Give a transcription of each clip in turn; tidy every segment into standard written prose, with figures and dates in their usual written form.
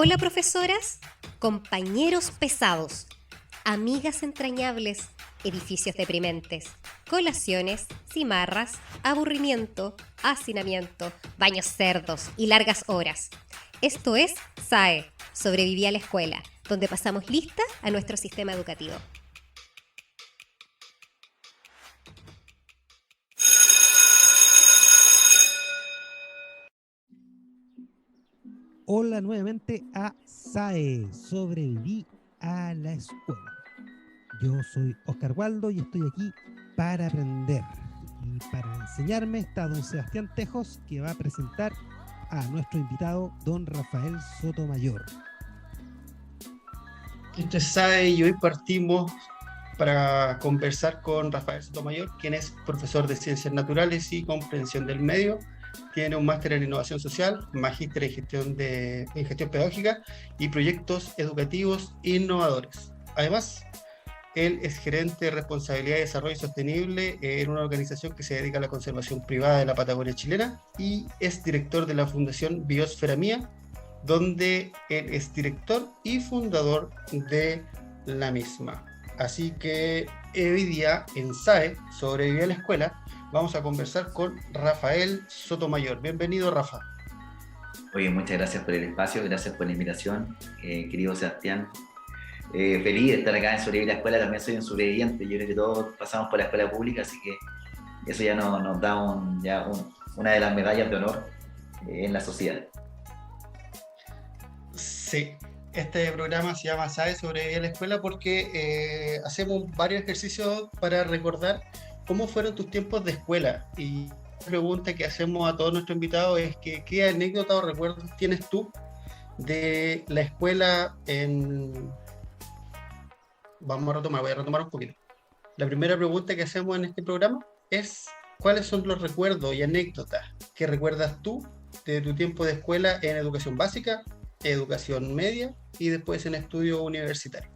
Hola profesoras, compañeros pesados, amigas entrañables, edificios deprimentes, colaciones, cimarras, aburrimiento, hacinamiento, baños cerdos y largas horas. Esto es SAE, Sobreviví a la Escuela, donde pasamos lista a nuestro sistema educativo. Hola nuevamente a SAE, Sobreviví a la Escuela. Yo soy Oscar Waldo y estoy aquí para aprender. Y para enseñarme está don Sebastián Tejos, que va a presentar a nuestro invitado, don Rafael Sotomayor. Usted sabe, y hoy partimos para conversar con Rafael Sotomayor, quien es profesor de Ciencias Naturales y Comprensión del Medio. Tiene un máster en Innovación Social, magíster en gestión Pedagógica y Proyectos Educativos Innovadores. Además, él es gerente de Responsabilidad y Desarrollo Sostenible en una organización que se dedica a la conservación privada de la Patagonia chilena y es director de la Fundación Biosfera Mía, donde él es director y fundador de la misma. Así que hoy día en SAE, Sobreviví a la Escuela, vamos a conversar con Rafael Sotomayor. Bienvenido, Rafa. Oye, muchas gracias por el espacio, gracias por la invitación, querido Sebastián. Feliz de estar acá en Sobreviví a la Escuela, también soy un sobreviviente. Yo creo que todos pasamos por la escuela pública, así que eso ya nos da una de las medallas de honor en la sociedad. Sí, este programa se llama SAE Sobreviví a la Escuela porque hacemos varios ejercicios para recordar cómo fueron tus tiempos de escuela. Y la pregunta que hacemos a todos nuestros invitados es que, ¿qué anécdota o recuerdos tienes tú de la escuela Voy a retomar un poquito. La primera pregunta que hacemos en este programa es ¿cuáles son los recuerdos y anécdotas que recuerdas tú de tu tiempo de escuela en educación básica, educación media y después en estudio universitario?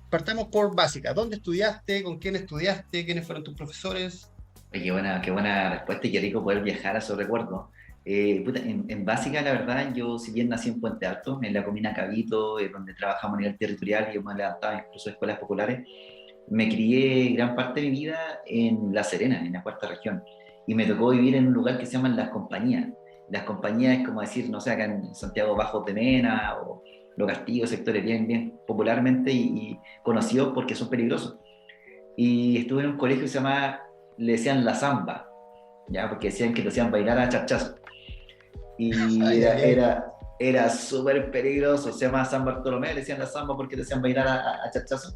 Partamos por básica. ¿Dónde estudiaste? ¿Con quién estudiaste? ¿Quiénes fueron tus profesores? Oye, qué buena respuesta y qué rico poder viajar a esos recuerdos. En básica, la verdad, yo si bien nací en Puente Alto, en la comuna Cabito, donde trabajamos a nivel territorial y yo me levantaba incluso en escuelas populares, me crié gran parte de mi vida en La Serena, en la cuarta región, y me tocó vivir en un lugar que se llaman Las Compañías. Las Compañías es como decir, no sé, acá en Santiago Bajos de Mena o Los Castillos, sectores bien popularmente y conocidos porque son peligrosos. Y estuve en un colegio que se llama, le decían La Zamba, ¿ya? Porque decían que te hacían bailar a charchazo. Y Ay, ay, ay. era súper peligroso, se llama San Bartolomé, le decían La Zamba porque te hacían bailar a charchazo.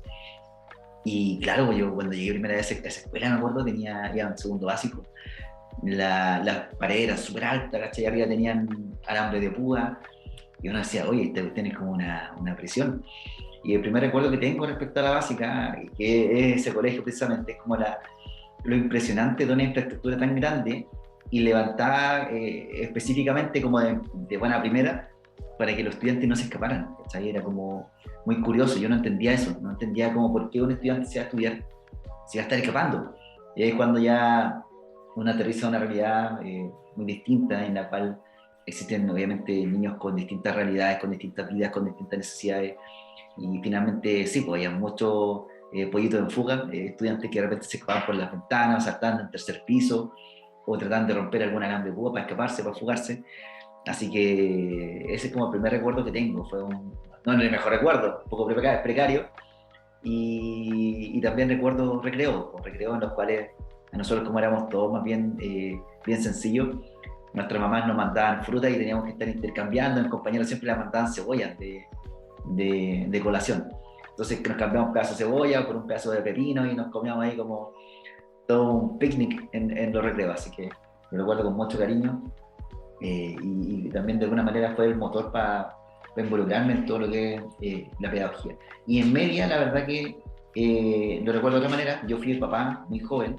Y claro, yo cuando llegué primera vez a esa escuela, me acuerdo, iba en segundo básico, las paredes eran súper altas, ¿cachai? Arriba tenían alambre de púa, y uno decía, oye, esta cuestión es como una prisión. Y el primer recuerdo que tengo respecto a la básica, que es ese colegio precisamente, es como lo impresionante de una infraestructura tan grande y levantada específicamente como de buena primera para que los estudiantes no se escaparan, ¿cachai? Era como muy curioso, yo no entendía eso, no entendía como por qué un estudiante se va a estudiar, se va a estar escapando. Y ahí es cuando ya uno aterriza a una realidad muy distinta, en la cual existen obviamente niños con distintas realidades, con distintas vidas, con distintas necesidades, y finalmente sí, pues había muchos pollitos en fuga, estudiantes que de repente se escapaban por las ventanas, saltando en tercer piso, o tratando de romper algún alambre de púa para escaparse, para fugarse. Así que ese es como el primer recuerdo que tengo, no es el mejor recuerdo, un poco precario, y también recuerdo recreos en los cuales a nosotros, como éramos todos más bien sencillos, nuestras mamás nos mandaban fruta y teníamos que estar intercambiando, mis compañeros siempre les mandaban cebollas de colación. Entonces nos cambiamos un pedazo de cebolla por un pedazo de pepino y nos comíamos ahí como todo un picnic en los recreos, así que lo recuerdo con mucho cariño, y también de alguna manera fue el motor para involucrarme en todo lo que es la pedagogía. Y en media, la verdad que lo recuerdo de otra manera, yo fui el papá muy joven,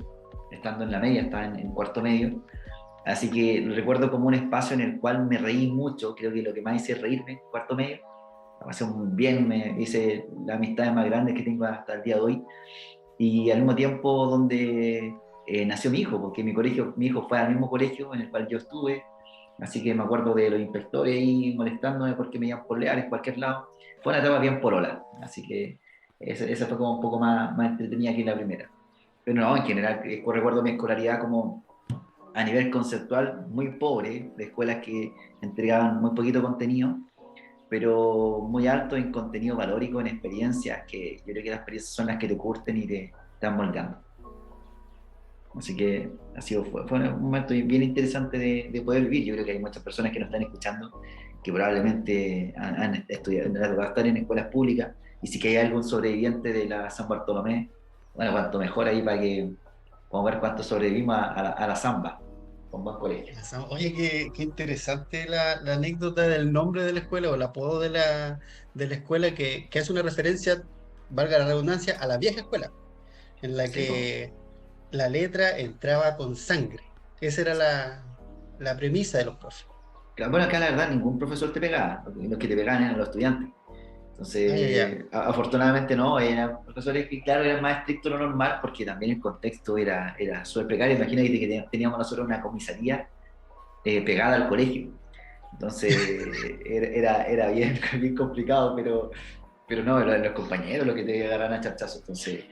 estando en la media, estaba en cuarto medio, así que lo recuerdo como un espacio en el cual me reí mucho, creo que lo que más hice es reírme en cuarto medio, me pasé muy bien, me hice las amistades más grandes que tengo hasta el día de hoy, y al mismo tiempo donde nació mi hijo, porque mi hijo fue al mismo colegio en el cual yo estuve, Así que me acuerdo de los inspectores ahí molestándome porque me iban a polear en cualquier lado. Fue una etapa bien polola, así que esa fue como un poco más entretenida que la primera. Pero no, en general, recuerdo mi escolaridad como a nivel conceptual muy pobre, de escuelas que entregaban muy poquito contenido, pero muy alto en contenido valórico, en experiencias, que yo creo que las experiencias son las que te curten y te están moldeando. Así que fue un momento bien interesante de poder vivir. Yo creo que hay muchas personas que nos están escuchando que probablemente han estudiado, van a estar en escuelas públicas, y si que hay algún sobreviviente de la San Bartolomé, bueno, cuanto mejor ahí para que podamos ver cuánto sobrevivimos a la Zamba, con buen colegio. Oye, qué interesante la anécdota del nombre de la escuela o el apodo de la escuela que hace una referencia, valga la redundancia, a la vieja escuela, en la Sí, pues. que la letra entraba con sangre. Esa era la premisa de los profes. Claro, bueno, acá la verdad ningún profesor te pegaba, los que te pegaban eran los estudiantes. Ah, ya, ya. Entonces, afortunadamente no, eran profesores que, claro, eran más estrictos de lo normal, porque también el contexto era súper precario. Imagínate que teníamos nosotros una comisaría pegada al colegio. Entonces, era bien, bien complicado, pero no, eran los compañeros los que te agarran a charchazo. Entonces,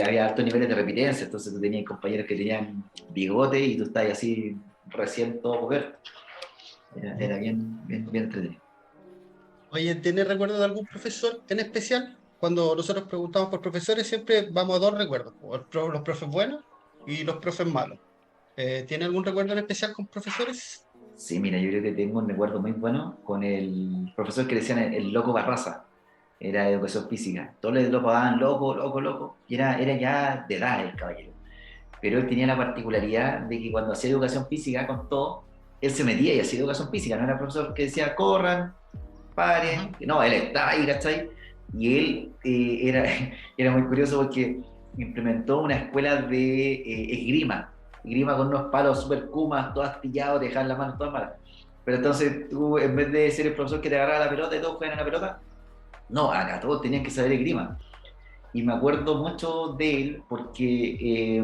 había altos niveles de repitencia. Entonces, tú tenías compañeros que tenían bigote y tú estabas así recién todo coberto. Era bien entretenido. Oye, ¿tienes recuerdo de algún profesor en especial? Cuando nosotros preguntamos por profesores, siempre vamos a dos recuerdos, o los profes buenos y los profes malos. ¿Tiene algún recuerdo en especial con profesores? Sí, mira, yo creo que tengo un recuerdo muy bueno con el profesor que le decían el loco Barraza, era de educación física. Todos lo apodaban loco, loco, loco, y era ya de edad el caballero. Pero él tenía la particularidad de que cuando hacía educación física con todo, él se metía y hacía educación física, no era el profesor que decía corran, Ajá. paren, no, él estaba ahí, ¿cachai? Y él era muy curioso porque implementó una escuela de esgrima con unos palos super kumas, todas pillados, te dejaban las manos todas malas. Pero entonces tú, en vez de ser el profesor que te agarraba la pelota y todos juegan a la pelota, no, acá todos tenían que saber esgrima. Y me acuerdo mucho de él porque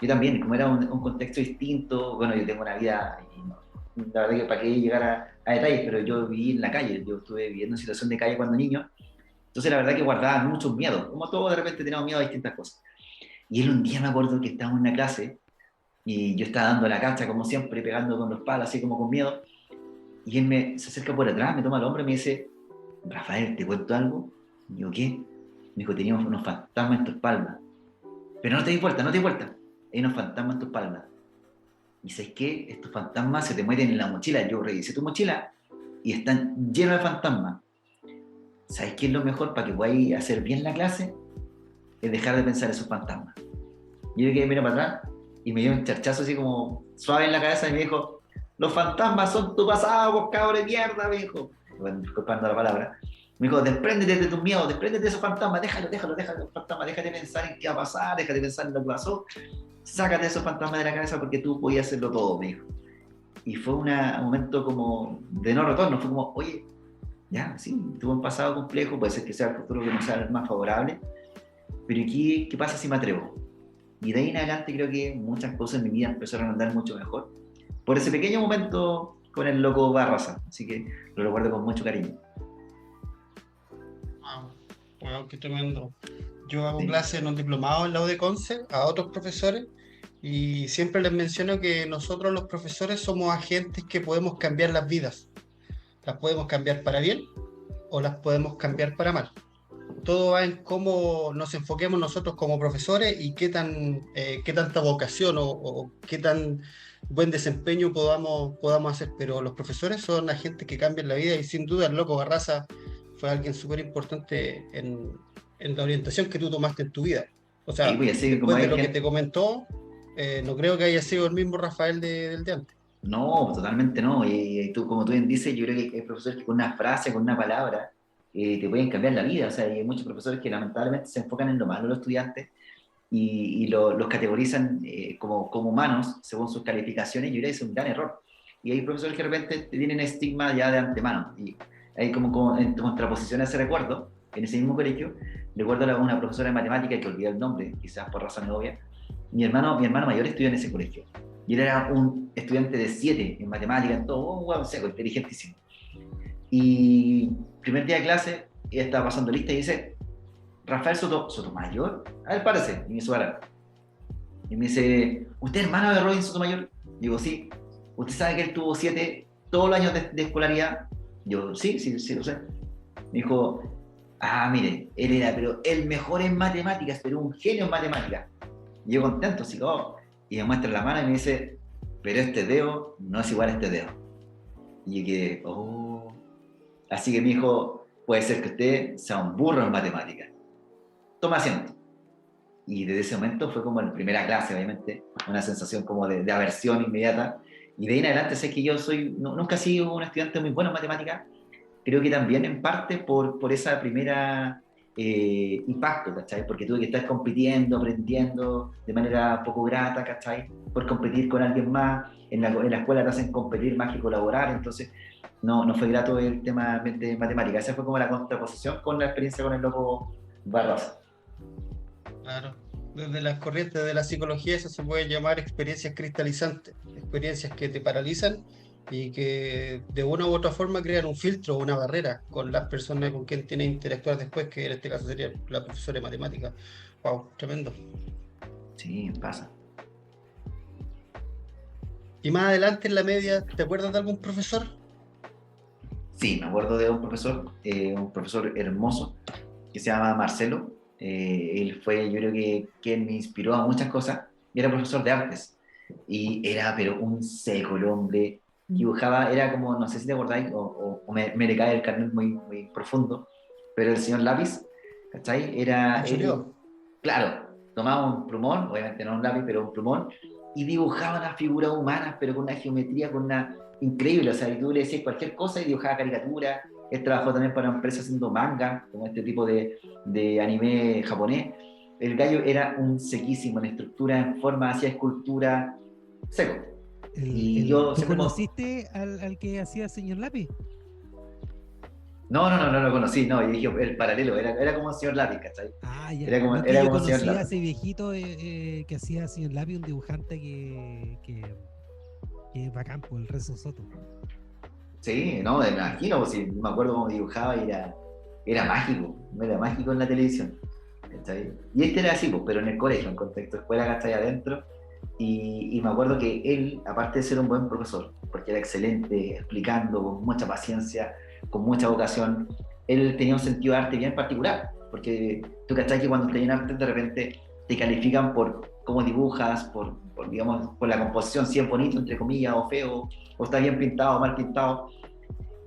yo también, como era un contexto distinto, bueno, yo tengo una vida, y la verdad que para qué llegar a detalles, pero yo viví en la calle, yo estuve viviendo en situación de calle cuando niño, entonces la verdad que guardaba muchos miedos, como todos de repente teníamos miedo a distintas cosas. Y él un día me acuerdo que estábamos en una clase y yo estaba dando la cacha como siempre, pegando con los palos, así como con miedo, y él se acerca por atrás, me toma el hombro y me dice, Rafael, ¿te cuento algo? Y digo, ¿qué? Me dijo, teníamos unos fantasmas en tu espalda. Pero no te di vuelta, no te di vuelta. Hay unos fantasmas en tu espalda. Y sabes qué, estos fantasmas se te meten en la mochila. Yo revisé tu mochila y están llenos de fantasmas. ¿Sabes qué es lo mejor para que podáis hacer bien la clase? Es dejar de pensar esos fantasmas. Yo que miro para atrás y me dio un charchazo así como suave en la cabeza y me dijo, los fantasmas son tu pasado, vos cabrón de mierda, me dijo. Bueno, disculpando la palabra. Me dijo, despréndete de tus miedos, despréndete de esos fantasmas, déjalo, fantasmas, déjate pensar en qué va a pasar, déjate pensar en lo que pasó, sácate esos fantasmas de la cabeza porque tú podías hacerlo todo, me dijo. Y fue un momento como de no retorno, fue como, oye, ya, sí, tuve un pasado complejo, puede ser que sea el futuro que no sea el más favorable, pero ¿qué pasa si me atrevo? Y de ahí en adelante creo que muchas cosas en mi vida empezaron a andar mucho mejor, por ese pequeño momento con el loco Barraza, así que lo recuerdo con mucho cariño. Wow, wow, qué tremendo. Yo hago Sí. clases en un diplomado en la UDECONCE a otros profesores y siempre les menciono que nosotros los profesores somos agentes que podemos cambiar las vidas. Las podemos cambiar para bien o las podemos cambiar para mal. Todo va en cómo nos enfoquemos nosotros como profesores y qué tanta vocación o qué tan buen desempeño podamos hacer. Pero los profesores son agentes que cambian la vida y sin duda el loco Barraza fue alguien súper importante en la orientación que tú tomaste en tu vida. O Sí, sea, pues así que como después de hay lo que te gente, comentó, no creo que haya sido el mismo Rafael del de antes. no, totalmente no. Y tú, como tú bien dices, yo creo que hay profesores que con una frase, con una palabra, te pueden cambiar la vida. O sea, hay muchos profesores que lamentablemente se enfocan en lo malo de los estudiantes y los categorizan como humanos según sus calificaciones. Yo creo que es un gran error. Y hay profesores que de repente tienen estigma ya de antemano. Y hay como en contraposición a ese recuerdo, en ese mismo colegio, recuerdo a una profesora de matemática que olvidé el nombre, quizás por razones obvias. Mi hermano mayor estudió en ese colegio. Y él era un estudiante de 7 en matemáticas, en todo, un hueón seco, inteligentísimo. Y primer día de clase, ella estaba pasando lista y dice, Rafael Sotomayor, a ver, párese, y me hizo parar. Y me dice, ¿usted es hermano de Robin Sotomayor? Digo, sí. ¿Usted sabe que él tuvo 7 todos los años de escolaridad? Yo, sí, lo sé. Me dijo, mire, él era pero el mejor en matemáticas, pero un genio en matemáticas. Y yo contento, así, y me muestra la mano y me dice, pero este dedo no es igual a este dedo. Y yo quedé, Así que me dijo, puede ser que usted sea un burro en matemáticas. Toma asiento. Y desde ese momento fue como en primera clase, obviamente, una sensación como de aversión inmediata. Y de ahí en adelante sé que yo nunca he sido un estudiante muy bueno en matemáticas. Creo que también en parte por esa primera impacto, ¿cachai? Porque tuve que estar compitiendo, aprendiendo de manera poco grata, ¿cachai? Por competir con alguien más. En la escuela te hacen competir más que colaborar, entonces no fue grato el tema de matemáticas. Esa fue como la contraposición con la experiencia con el loco Barroso. Claro. Desde las corrientes de la psicología eso se puede llamar experiencias cristalizantes, experiencias que te paralizan y que de una u otra forma crean un filtro o una barrera con las personas con quien tienes que interactuar después, que en este caso sería la profesora de matemáticas. Wow, tremendo. Sí, pasa. Y más adelante en la media, ¿te acuerdas de algún profesor? Sí, me acuerdo de un profesor hermoso que se llama Marcelo. Él fue, yo creo que quien me inspiró a muchas cosas. Y era profesor de artes. Y era, pero un seco el hombre. Dibujaba, era como, no sé si te acordáis, o me le cae el carnet muy, muy profundo, pero el señor Lápiz, ¿cachai? Era, él, Julio. claro, tomaba un plumón, obviamente no un lápiz, pero un plumón, y dibujaba las figuras humanas, pero con una geometría, con una increíble. O sea, y tú le decías cualquier cosa y dibujaba caricaturas. Él trabajó también para empresas haciendo manga, como este tipo de anime japonés. El gallo era un sequísimo en estructura, en forma, hacía escultura, seco. Y yo ¿Tú siempre conociste al que hacía señor Lápiz? no lo conocí, no, y dije el paralelo, era como un señor lápiz, ¿cachai? Ya. Era como, No, que era yo como un señor conocí a lápiz. ese viejito que hacía señor Lápiz, un dibujante que es bacán, por el Rezo Soto. Sí, no, me imagino, pues, sí, me acuerdo cómo dibujaba y era mágico en la televisión, ¿cachai? Y este era así, pues, pero en el colegio, en contexto de escuela, ¿cachai? Adentro. Y me acuerdo que él, aparte de ser un buen profesor, porque era excelente, explicando con mucha paciencia, con mucha vocación, él tenía un sentido de arte bien particular, porque tú cachai que cuando estás en arte de repente te califican por cómo dibujas, digamos, por la composición, si es bonito, entre comillas, o feo, o está bien pintado o mal pintado.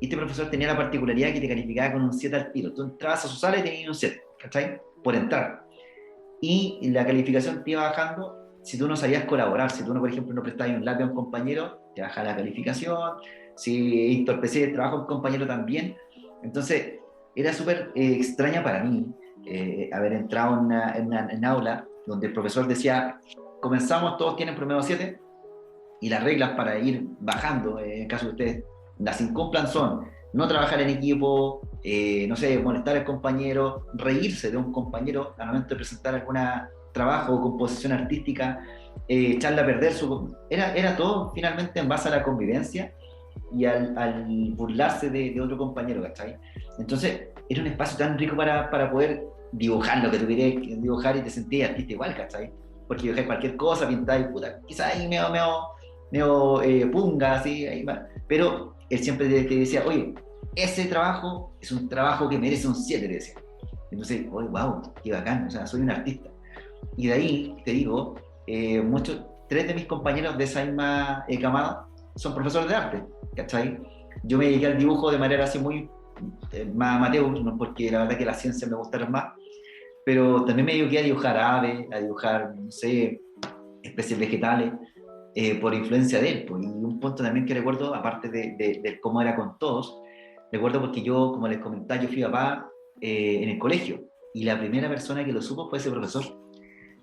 Y este profesor tenía la particularidad que te calificaba con un 7 al tiro. Tú entrabas a su sala y tenías un 7, ¿cachai? Por entrar. Y la calificación te iba bajando si tú no sabías colaborar. Si tú, no, por ejemplo, no prestabas un lápiz a un compañero, te baja la calificación. Si entorpecías el trabajo a un compañero también. Entonces, era súper extraña para mí haber entrado en una aula donde el profesor decía, comenzamos, todos tienen promedio 7, y las reglas para ir bajando, en caso de ustedes las incumplan, son no trabajar en equipo, no sé, molestar al compañero, reírse de un compañero al momento de presentar algún trabajo o composición artística, echarle a perder era todo finalmente en base a la convivencia y al burlarse de otro compañero, ¿cachai? Entonces era un espacio tan rico para poder dibujar lo que tú querías dibujar y te sentías artista igual, ¿cachai? Porque dibujé cualquier cosa, pintáis, puta, quizás ahí medio punga, así, ahí va. Pero él siempre te decía, oye, ese trabajo es un trabajo que merece un 7, te decía. Entonces, oye, wow, qué bacán, o sea, soy un artista. Y de ahí, te digo, 3 de mis compañeros de esa misma camada son profesores de arte, ¿cachai? Yo me dediqué al dibujo de manera así muy más amateur, ¿no? Porque la verdad que las ciencias me gustaron más, pero también me dediqué a dibujar aves, a dibujar, no sé, especies vegetales, por influencia de él. Pues. Y un punto también que recuerdo, aparte de cómo era con todos, recuerdo porque yo, como les comentaba, yo fui papá en el colegio, y la primera persona que lo supo fue ese profesor,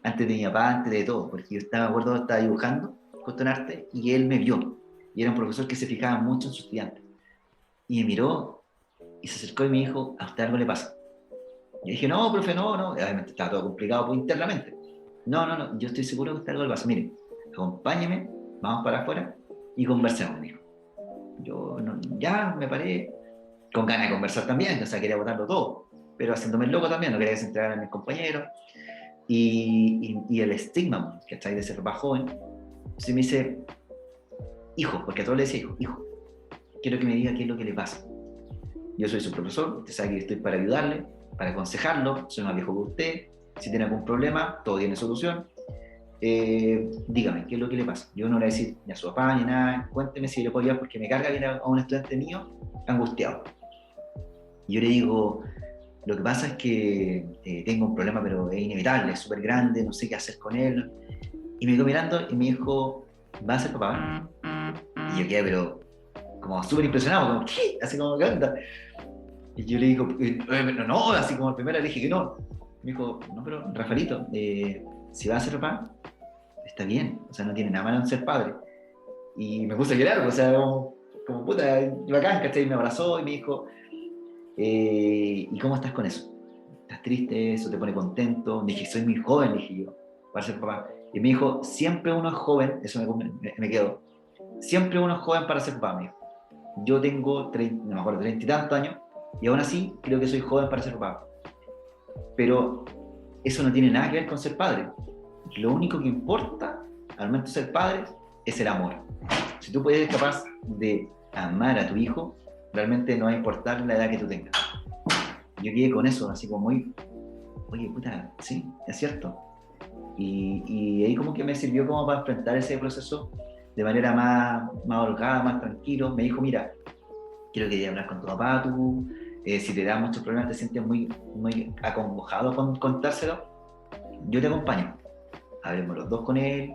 antes de mi papá, antes de todo, porque yo estaba, me acuerdo, estaba dibujando justo en arte, y él me vio, y era un profesor que se fijaba mucho en sus estudiantes, y me miró, y se acercó y me dijo, a usted algo le pasa. Y dije, no, profe, no, obviamente estaba todo complicado pues, internamente. No, yo estoy seguro que a usted algo le pasa. Mire, acompáñeme vamos para afuera y conversemos, me dijo. Yo ya me paré con ganas de conversar también, o sea, quería botarlo todo, pero haciéndome el loco también, no quería que se entregaran a mis compañeros. Y el estigma, ¿cachai? De ser más joven, se me dice, hijo, porque a todos le decía, hijo, quiero que me diga qué es lo que le pasa. Yo soy su profesor, usted sabe que estoy para ayudarle, para aconsejarlo, soy más viejo que usted, si tiene algún problema, todo tiene solución. Dígame, ¿qué es lo que le pasa? Yo no le voy a decir ni a su papá ni nada, cuénteme si le puedo ayudar, porque me carga ver a un estudiante mío angustiado. Y yo le digo, lo que pasa es que tengo un problema, pero es inevitable, es súper grande, no sé qué hacer con él. Y me quedo mirando y me dijo, ¿va a ser papá? Y yo quedé, pero como súper impresionado, como, ¿qué? Así como, ¿qué onda? Y yo le digo, no, así como el primero le dije que no. Me dijo, no, pero Rafaelito, si va a ser papá, está bien, o sea, no tiene nada malo en ser padre. Y me puse a llorar, o sea, como puta, bacán, ¿cachai? Me abrazó y me dijo, ¿y cómo estás con eso? ¿Estás triste? ¿Eso te pone contento? Me dije, soy muy joven, dije yo, para ser papá. Y me dijo, siempre uno es joven, eso me quedó, siempre uno es joven para ser papá, me dijo. Yo tengo, no me acuerdo, 30 y tantos años, y aún así creo que soy joven para ser papá. Pero eso no tiene nada que ver con ser padre. Lo único que importa al momento de ser padre es el amor. Si tú puedes ser capaz de amar a tu hijo, realmente no va a importar la edad que tú tengas. Yo quedé con eso, así como muy, oye, puta, sí, es cierto. Y ahí como que me sirvió como para enfrentar ese proceso de manera más holgada, más tranquilo. Me dijo, mira, quiero que hablar con tu papá, tú, si te da muchos problemas, te sientes muy acongojado con contárselo, yo te acompaño. Hablemos los dos con él,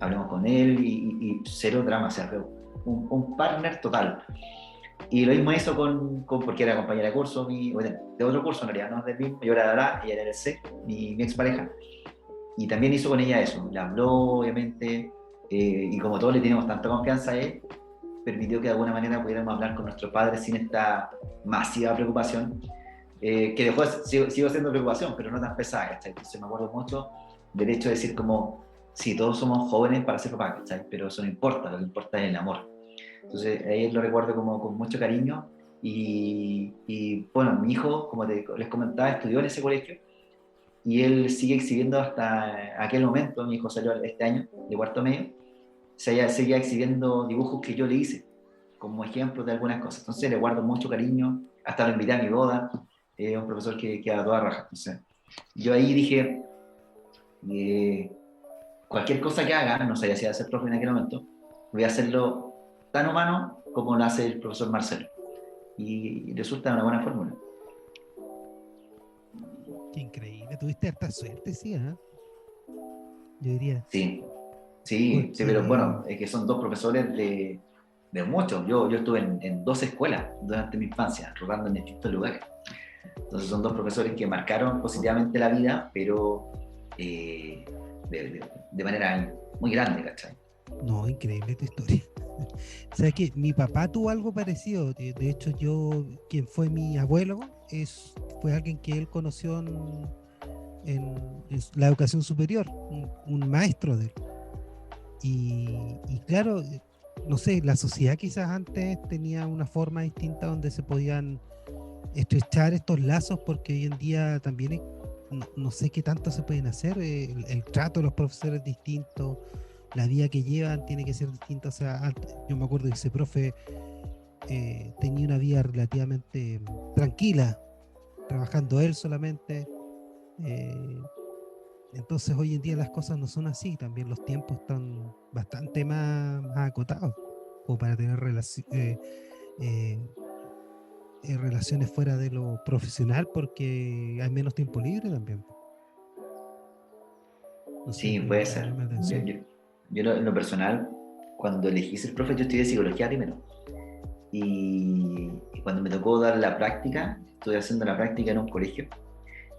hablemos con él y cero drama, o sea, un partner total. Y lo mismo hizo porque era compañera de curso, de otro curso en realidad, no del mismo, yo era de la ella era del C, mi expareja, y también hizo con ella eso, le habló obviamente, y como todos le teníamos tanta confianza a él, permitió que de alguna manera pudiéramos hablar con nuestros padres sin esta masiva preocupación, que después sigo siendo preocupación, pero no tan pesada, ¿cachai? Entonces me acuerdo mucho del hecho de decir como, sí, todos somos jóvenes para ser papás, ¿cachai? Pero eso no importa, lo que importa es el amor. Entonces ahí lo recuerdo como con mucho cariño y bueno, mi hijo, como les comentaba, estudió en ese colegio y él sigue exhibiendo hasta aquel momento. Mi hijo salió este año de cuarto medio, seguía exhibiendo dibujos que yo le hice como ejemplos de algunas cosas. Entonces le guardo mucho cariño, hasta lo invité a mi boda, un profesor que a toda raja. Entonces yo ahí dije, cualquier cosa que haga, no sabía si iba a ser profe en aquel momento, voy a hacerlo tan humano como lo hace el profesor Marcelo. Y resulta una buena fórmula. Qué increíble, tuviste harta suerte, sí, ¿eh? Yo diría. Sí, Porque... pero bueno, es que son dos profesores de muchos. Yo estuve en 2 escuelas durante mi infancia, rodando en distintos lugares. Entonces son dos profesores que marcaron positivamente la vida, pero de manera muy grande, ¿cachai? No, increíble tu historia. O sea que mi papá tuvo algo parecido. De hecho, quien fue mi abuelo, fue alguien que él conoció en la educación superior, un maestro de él. Y claro, no sé, la sociedad quizás antes tenía una forma distinta donde se podían estrechar estos lazos, porque hoy en día también no sé qué tanto se pueden hacer. El trato de los profesores es distinto, la vida que llevan tiene que ser distinta. O sea, yo me acuerdo que ese profe tenía una vida relativamente tranquila, trabajando él solamente. Entonces hoy en día las cosas no son así, también los tiempos están bastante más acotados como para tener relaciones fuera de lo profesional, porque hay menos tiempo libre también. No sé, Sí, puede ser. llama la atención. Yo en lo personal, cuando elegí ser profe, yo estudié psicología primero. Y cuando me tocó dar la práctica, estuve haciendo la práctica en un colegio,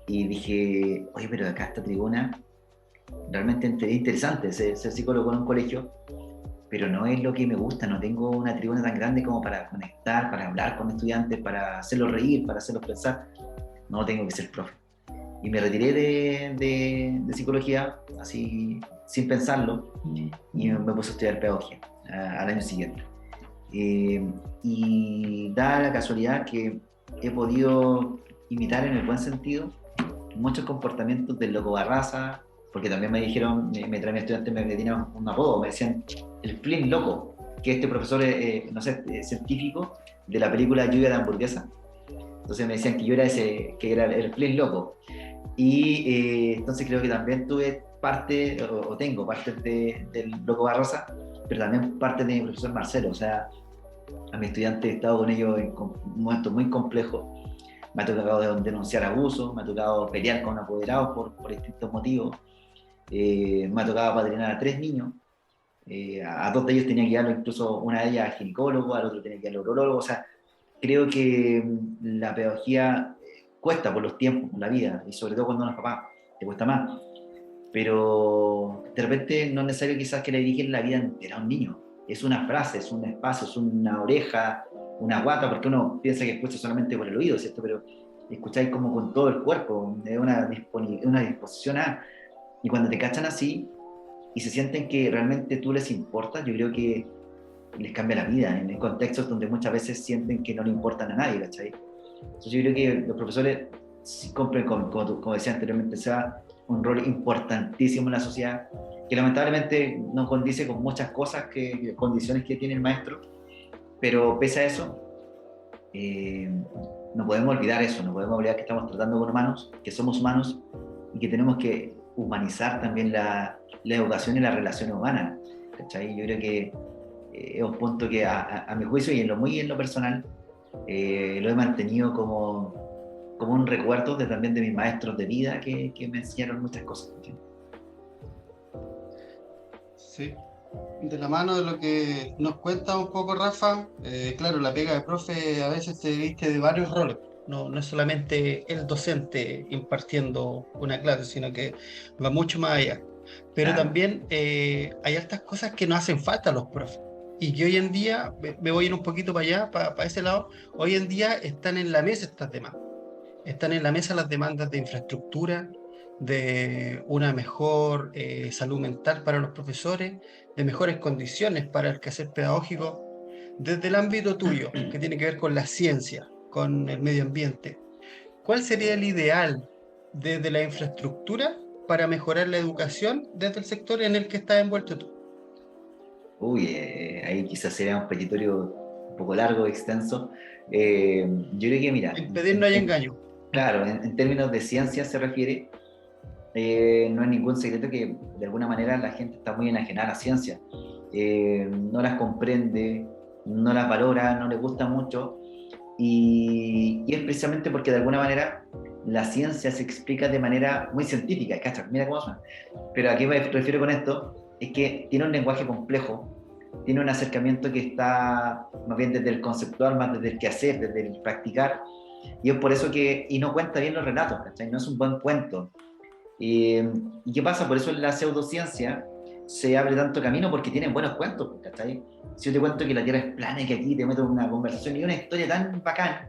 y dije, oye, pero acá esta tribuna, realmente es interesante ser psicólogo en un colegio, pero no es lo que me gusta, no tengo una tribuna tan grande como para conectar, para hablar con estudiantes, para hacerlos reír, para hacerlos pensar. No, tengo que ser profe. Y me retiré de psicología, así sin pensarlo, y me puse a estudiar pedagogía al año siguiente. Y da la casualidad que he podido imitar en el buen sentido muchos comportamientos del Loco Barraza, porque también me dijeron, mientras mis estudiantes me tenían un apodo, me decían el Flynn Loco, que este profesor, no sé, científico de la película Lluvia de Hamburguesa. Entonces me decían que yo era que era el Flynn Loco. Y entonces creo que también tuve parte, o tengo parte del Loco Barraza, pero también parte de mi profesor Marcelo. O sea, a mis estudiantes he estado con ellos en momentos muy complejos. Me ha tocado denunciar abusos, me ha tocado pelear con apoderados por distintos motivos. Me ha tocado apadrinar a 3 niños. A 2 de ellos tenía que llevarlo, incluso una de ellas a ginecólogo, al otro tenía que llevarlo a urologo. O sea, creo que la pedagogía cuesta por los tiempos, por la vida, y sobre todo cuando uno es papá, te cuesta más. Pero de repente no es necesario quizás que le dirigen la vida entera a un niño. Es una frase, es un espacio, es una oreja, una guata, porque uno piensa que escucha solamente por el oído, ¿cierto? Pero escucháis como con todo el cuerpo, es una disposición a... Y cuando te cachan así y se sienten que realmente tú les importas, yo creo que les cambia la vida en contextos donde muchas veces sienten que no le importan a nadie, ¿cachai? Entonces yo creo que los profesores sí cumplen, como decía anteriormente, sea un rol importantísimo en la sociedad, que lamentablemente no condice con muchas cosas, condiciones que tiene el maestro, pero pese a eso, no podemos olvidar eso, no podemos olvidar que estamos tratando con humanos, que somos humanos y que tenemos que humanizar también la educación y las relaciones humanas, ¿cachai? Yo creo que es un punto que a mi juicio y muy en lo personal lo he mantenido como un recuerdo también de mis maestros de vida que me enseñaron muchas cosas. Sí, de la mano de lo que nos cuenta un poco Rafa, claro, la pega de profe a veces se viste de varios roles. No es solamente el docente impartiendo una clase, sino que va mucho más allá. Pero Claro. también hay estas cosas que no hacen falta a los profes. Y que hoy en día, me voy a ir un poquito para allá, para ese lado, hoy en día están en la mesa estas demandas. Están en la mesa las demandas de infraestructura, de una mejor salud mental para los profesores, de mejores condiciones para el quehacer pedagógico, desde el ámbito tuyo, que tiene que ver con la ciencia, con el medio ambiente. ¿Cuál sería el ideal desde la infraestructura para mejorar la educación desde el sector en el que estás envuelto tú? Uy, ahí quizás sería un petitorio un poco largo, extenso. Yo creo que, mira, Sin pedir no hay engaño. claro, en términos de ciencia se refiere, no es ningún secreto que de alguna manera la gente está muy enajenada a la ciencia. No las comprende, no las valora, no les gusta mucho, y es precisamente porque de alguna manera la ciencia se explica de manera muy científica, ¿cachai? Mira cómo suena. Pero a qué me refiero con esto es que tiene un lenguaje complejo, tiene un acercamiento que está más bien desde el conceptual, más desde el quehacer, desde el practicar, y es por eso que, y no cuenta bien los relatos, ¿cachai? No es un buen cuento. ¿Y qué pasa? Por eso en la pseudociencia se abre tanto camino, porque tienen buenos cuentos, ¿cachai? Si yo te cuento que la Tierra es plana y que aquí te meto en una conversación y una historia tan bacán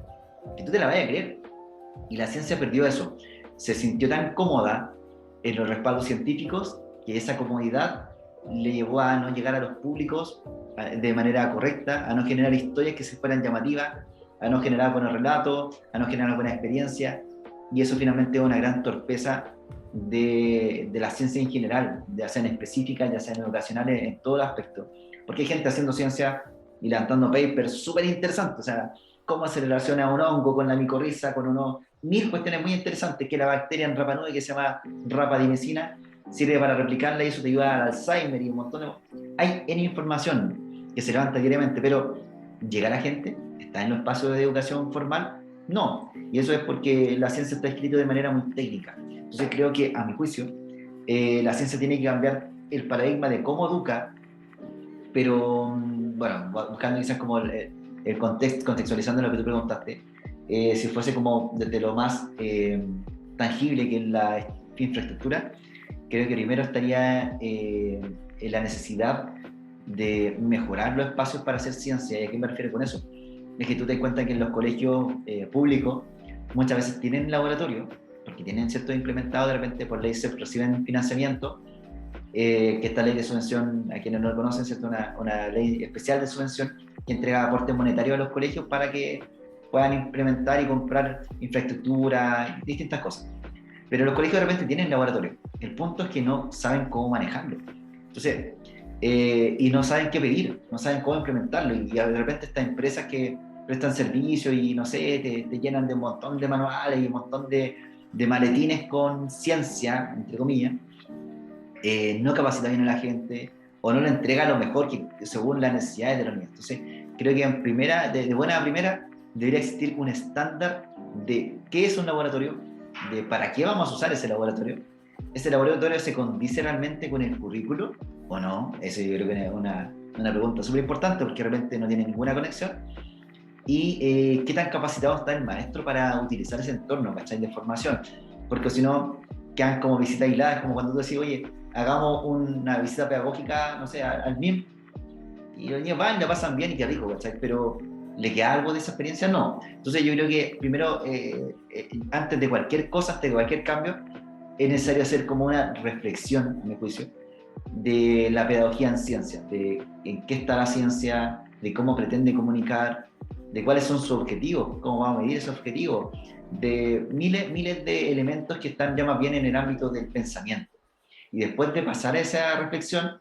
que tú te la vayas a creer. Y la ciencia perdió eso. Se sintió tan cómoda en los respaldos científicos que esa comodidad le llevó a no llegar a los públicos de manera correcta, a no generar historias que se fueran llamativas, a no generar buenos relatos, a no generar buena experiencia, y eso finalmente es una gran torpeza de la ciencia en general, ya sean específicas, ya sean educacionales, en todo el aspecto. Porque hay gente haciendo ciencia y levantando papers súper interesantes, o sea, cómo se relaciona un hongo con la micorriza, con mil cuestiones muy interesantes, que la bacteria en Rapa Nui, que se llama rapadimicina, sirve para replicarla y eso te ayuda al Alzheimer y un montón de... Hay N información que se levanta diariamente, pero ¿llega la gente? ¿Está en los espacios de educación formal? No, y eso es porque la ciencia está escrita de manera muy técnica. Entonces creo que, a mi juicio, la ciencia tiene que cambiar el paradigma de cómo educa, pero, bueno, buscando quizás como el contexto, contextualizando lo que tú preguntaste, si fuese como desde lo más tangible que es la infraestructura, creo que primero estaría en la necesidad de mejorar los espacios para hacer ciencia. ¿Y a qué me refiero con eso? Es que tú te das cuenta que en los colegios públicos muchas veces tienen laboratorio, porque tienen cierto implementado, de repente por ley se reciben financiamiento, que esta ley de subvención, a quienes no lo conocen, ¿cierto? Una ley especial de subvención que entrega aportes monetarios a los colegios para que puedan implementar y comprar infraestructura y distintas cosas. Pero los colegios de repente tienen laboratorio. El punto es que no saben cómo manejarlo. Entonces, y no saben qué pedir, no saben cómo implementarlo. Y de repente estas empresas que prestan servicio y no sé, te llenan de un montón de manuales y un montón de maletines con ciencia, entre comillas, no capacita bien a la gente o no le entrega lo mejor que según las necesidades de los niños. Entonces, creo que en primera, de buena a primera, debería existir un estándar de qué es un laboratorio, de para qué vamos a usar ese laboratorio. ¿Ese laboratorio se condice realmente con el currículo o no? Eso yo creo que es una pregunta súper importante porque realmente no tiene ninguna conexión. Y qué tan capacitado está el maestro para utilizar ese entorno, ¿cachai? De formación. Porque si no, quedan como visitas aisladas, como cuando tú decís, oye, hagamos una visita pedagógica, no sé, al MIM, y los niños van, la pasan bien y qué rico, ¿cachai? Pero ¿le queda algo de esa experiencia? No. Entonces yo creo que primero, antes de cualquier cosa, antes de cualquier cambio, es necesario hacer como una reflexión, a mi juicio, de la pedagogía en ciencia, de en qué está la ciencia, de cómo pretende comunicar, de cuáles son sus objetivos, cómo vamos a medir esos objetivos, de miles de elementos que están ya más bien en el ámbito del pensamiento. Y después de pasar a esa reflexión,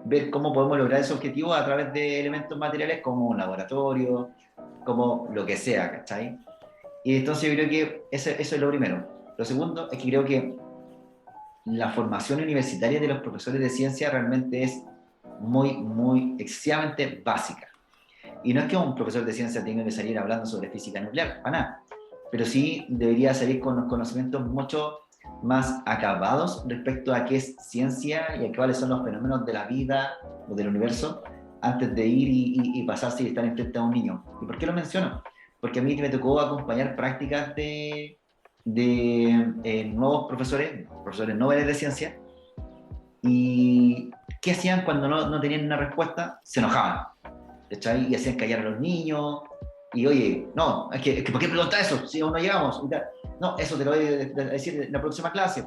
ver cómo podemos lograr ese objetivo a través de elementos materiales como un laboratorio, como lo que sea, ¿cachai? Y entonces yo creo que eso es lo primero. Lo segundo es que creo que la formación universitaria de los profesores de ciencia realmente es muy excesivamente básica. Y no es que un profesor de ciencia tenga que salir hablando sobre física nuclear, para nada, pero sí debería salir con los conocimientos mucho más acabados respecto a qué es ciencia y a cuáles son los fenómenos de la vida o del universo antes de ir y pasarse y estar enfrente a un niño. ¿Y por qué lo menciono? Porque a mí me tocó acompañar prácticas de nuevos profesores noveles de ciencia, y ¿qué hacían cuando no tenían una respuesta? Se enojaban, ¿cachai? Y hacían callar a los niños, y oye, no, es que ¿por qué pregunta eso? Si aún no llegamos, no, eso te lo voy a decir en la próxima clase,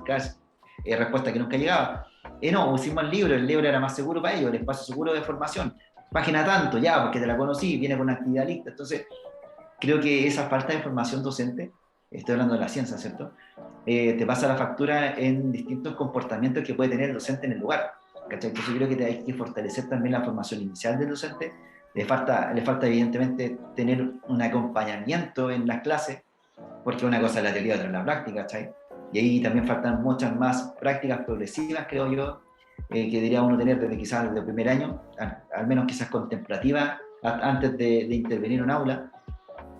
respuesta que nunca llegaba. No, hicimos el libro era más seguro para ellos, el espacio seguro de formación, página tanto, ya, porque te la conocí, viene con una actividad lista. Entonces, creo que esa falta de formación docente, estoy hablando de la ciencia, ¿cierto? Te pasa la factura en distintos comportamientos que puede tener el docente en el lugar, ¿cachai? Entonces creo que hay que fortalecer también la formación inicial del docente. Le falta evidentemente tener un acompañamiento en las clases, porque una cosa es la teoría, otra es la práctica, ¿cachai? Y ahí también faltan muchas más prácticas progresivas, creo yo, que debería uno tener desde quizás el primer año, al menos quizás contemplativas, antes de intervenir en un aula,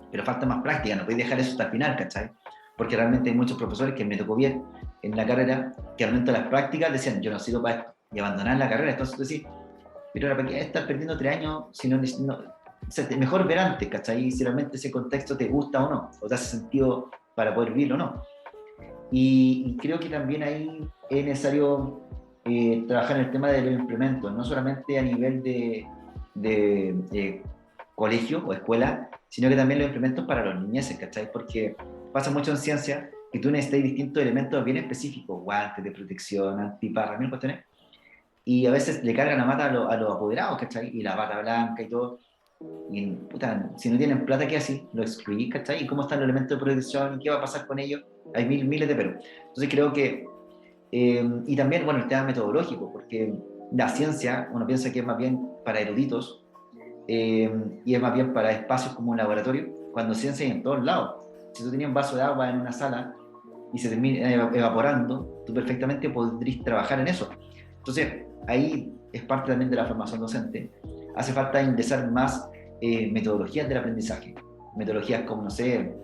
pero falta más práctica, no podéis dejar eso hasta el final, ¿cachai? Porque realmente hay muchos profesores que me tocó bien en la carrera, que al momento de las prácticas decían, yo no sirvo para esto, y abandonar la carrera. Entonces tú decís, pero ¿para qué estás perdiendo 3 años si no, o sea, mejor ver antes, ¿cachai? Si realmente ese contexto te gusta o no, o te hace sentido para poder vivirlo o no. Y creo que también ahí es necesario trabajar en el tema de los implementos, no solamente a nivel de colegio o escuela, sino que también los implementos para los niñeces, ¿cachai? Porque pasa mucho en ciencia que tú necesitas distintos elementos bien específicos, guantes de protección, antiparras, mil cuestiones, y a veces le cargan la mata a los apoderados, ¿cachai? Y la bata blanca y todo. Y puta, si no tienen plata, ¿qué así? Lo excluís, ¿cachai? ¿Y cómo están los elementos de protección? ¿Y qué va a pasar con ellos? Hay miles de peros. Entonces creo que, y también, bueno, el tema metodológico, porque la ciencia, uno piensa que es más bien para eruditos, y es más bien para espacios como un laboratorio, cuando ciencia hay en todos lados. Si tú tenías un vaso de agua en una sala y se termina evaporando, tú perfectamente podrías trabajar en eso. Entonces, ahí es parte también de la formación docente. Hace falta ingresar más metodologías del aprendizaje. Metodologías como, no sé,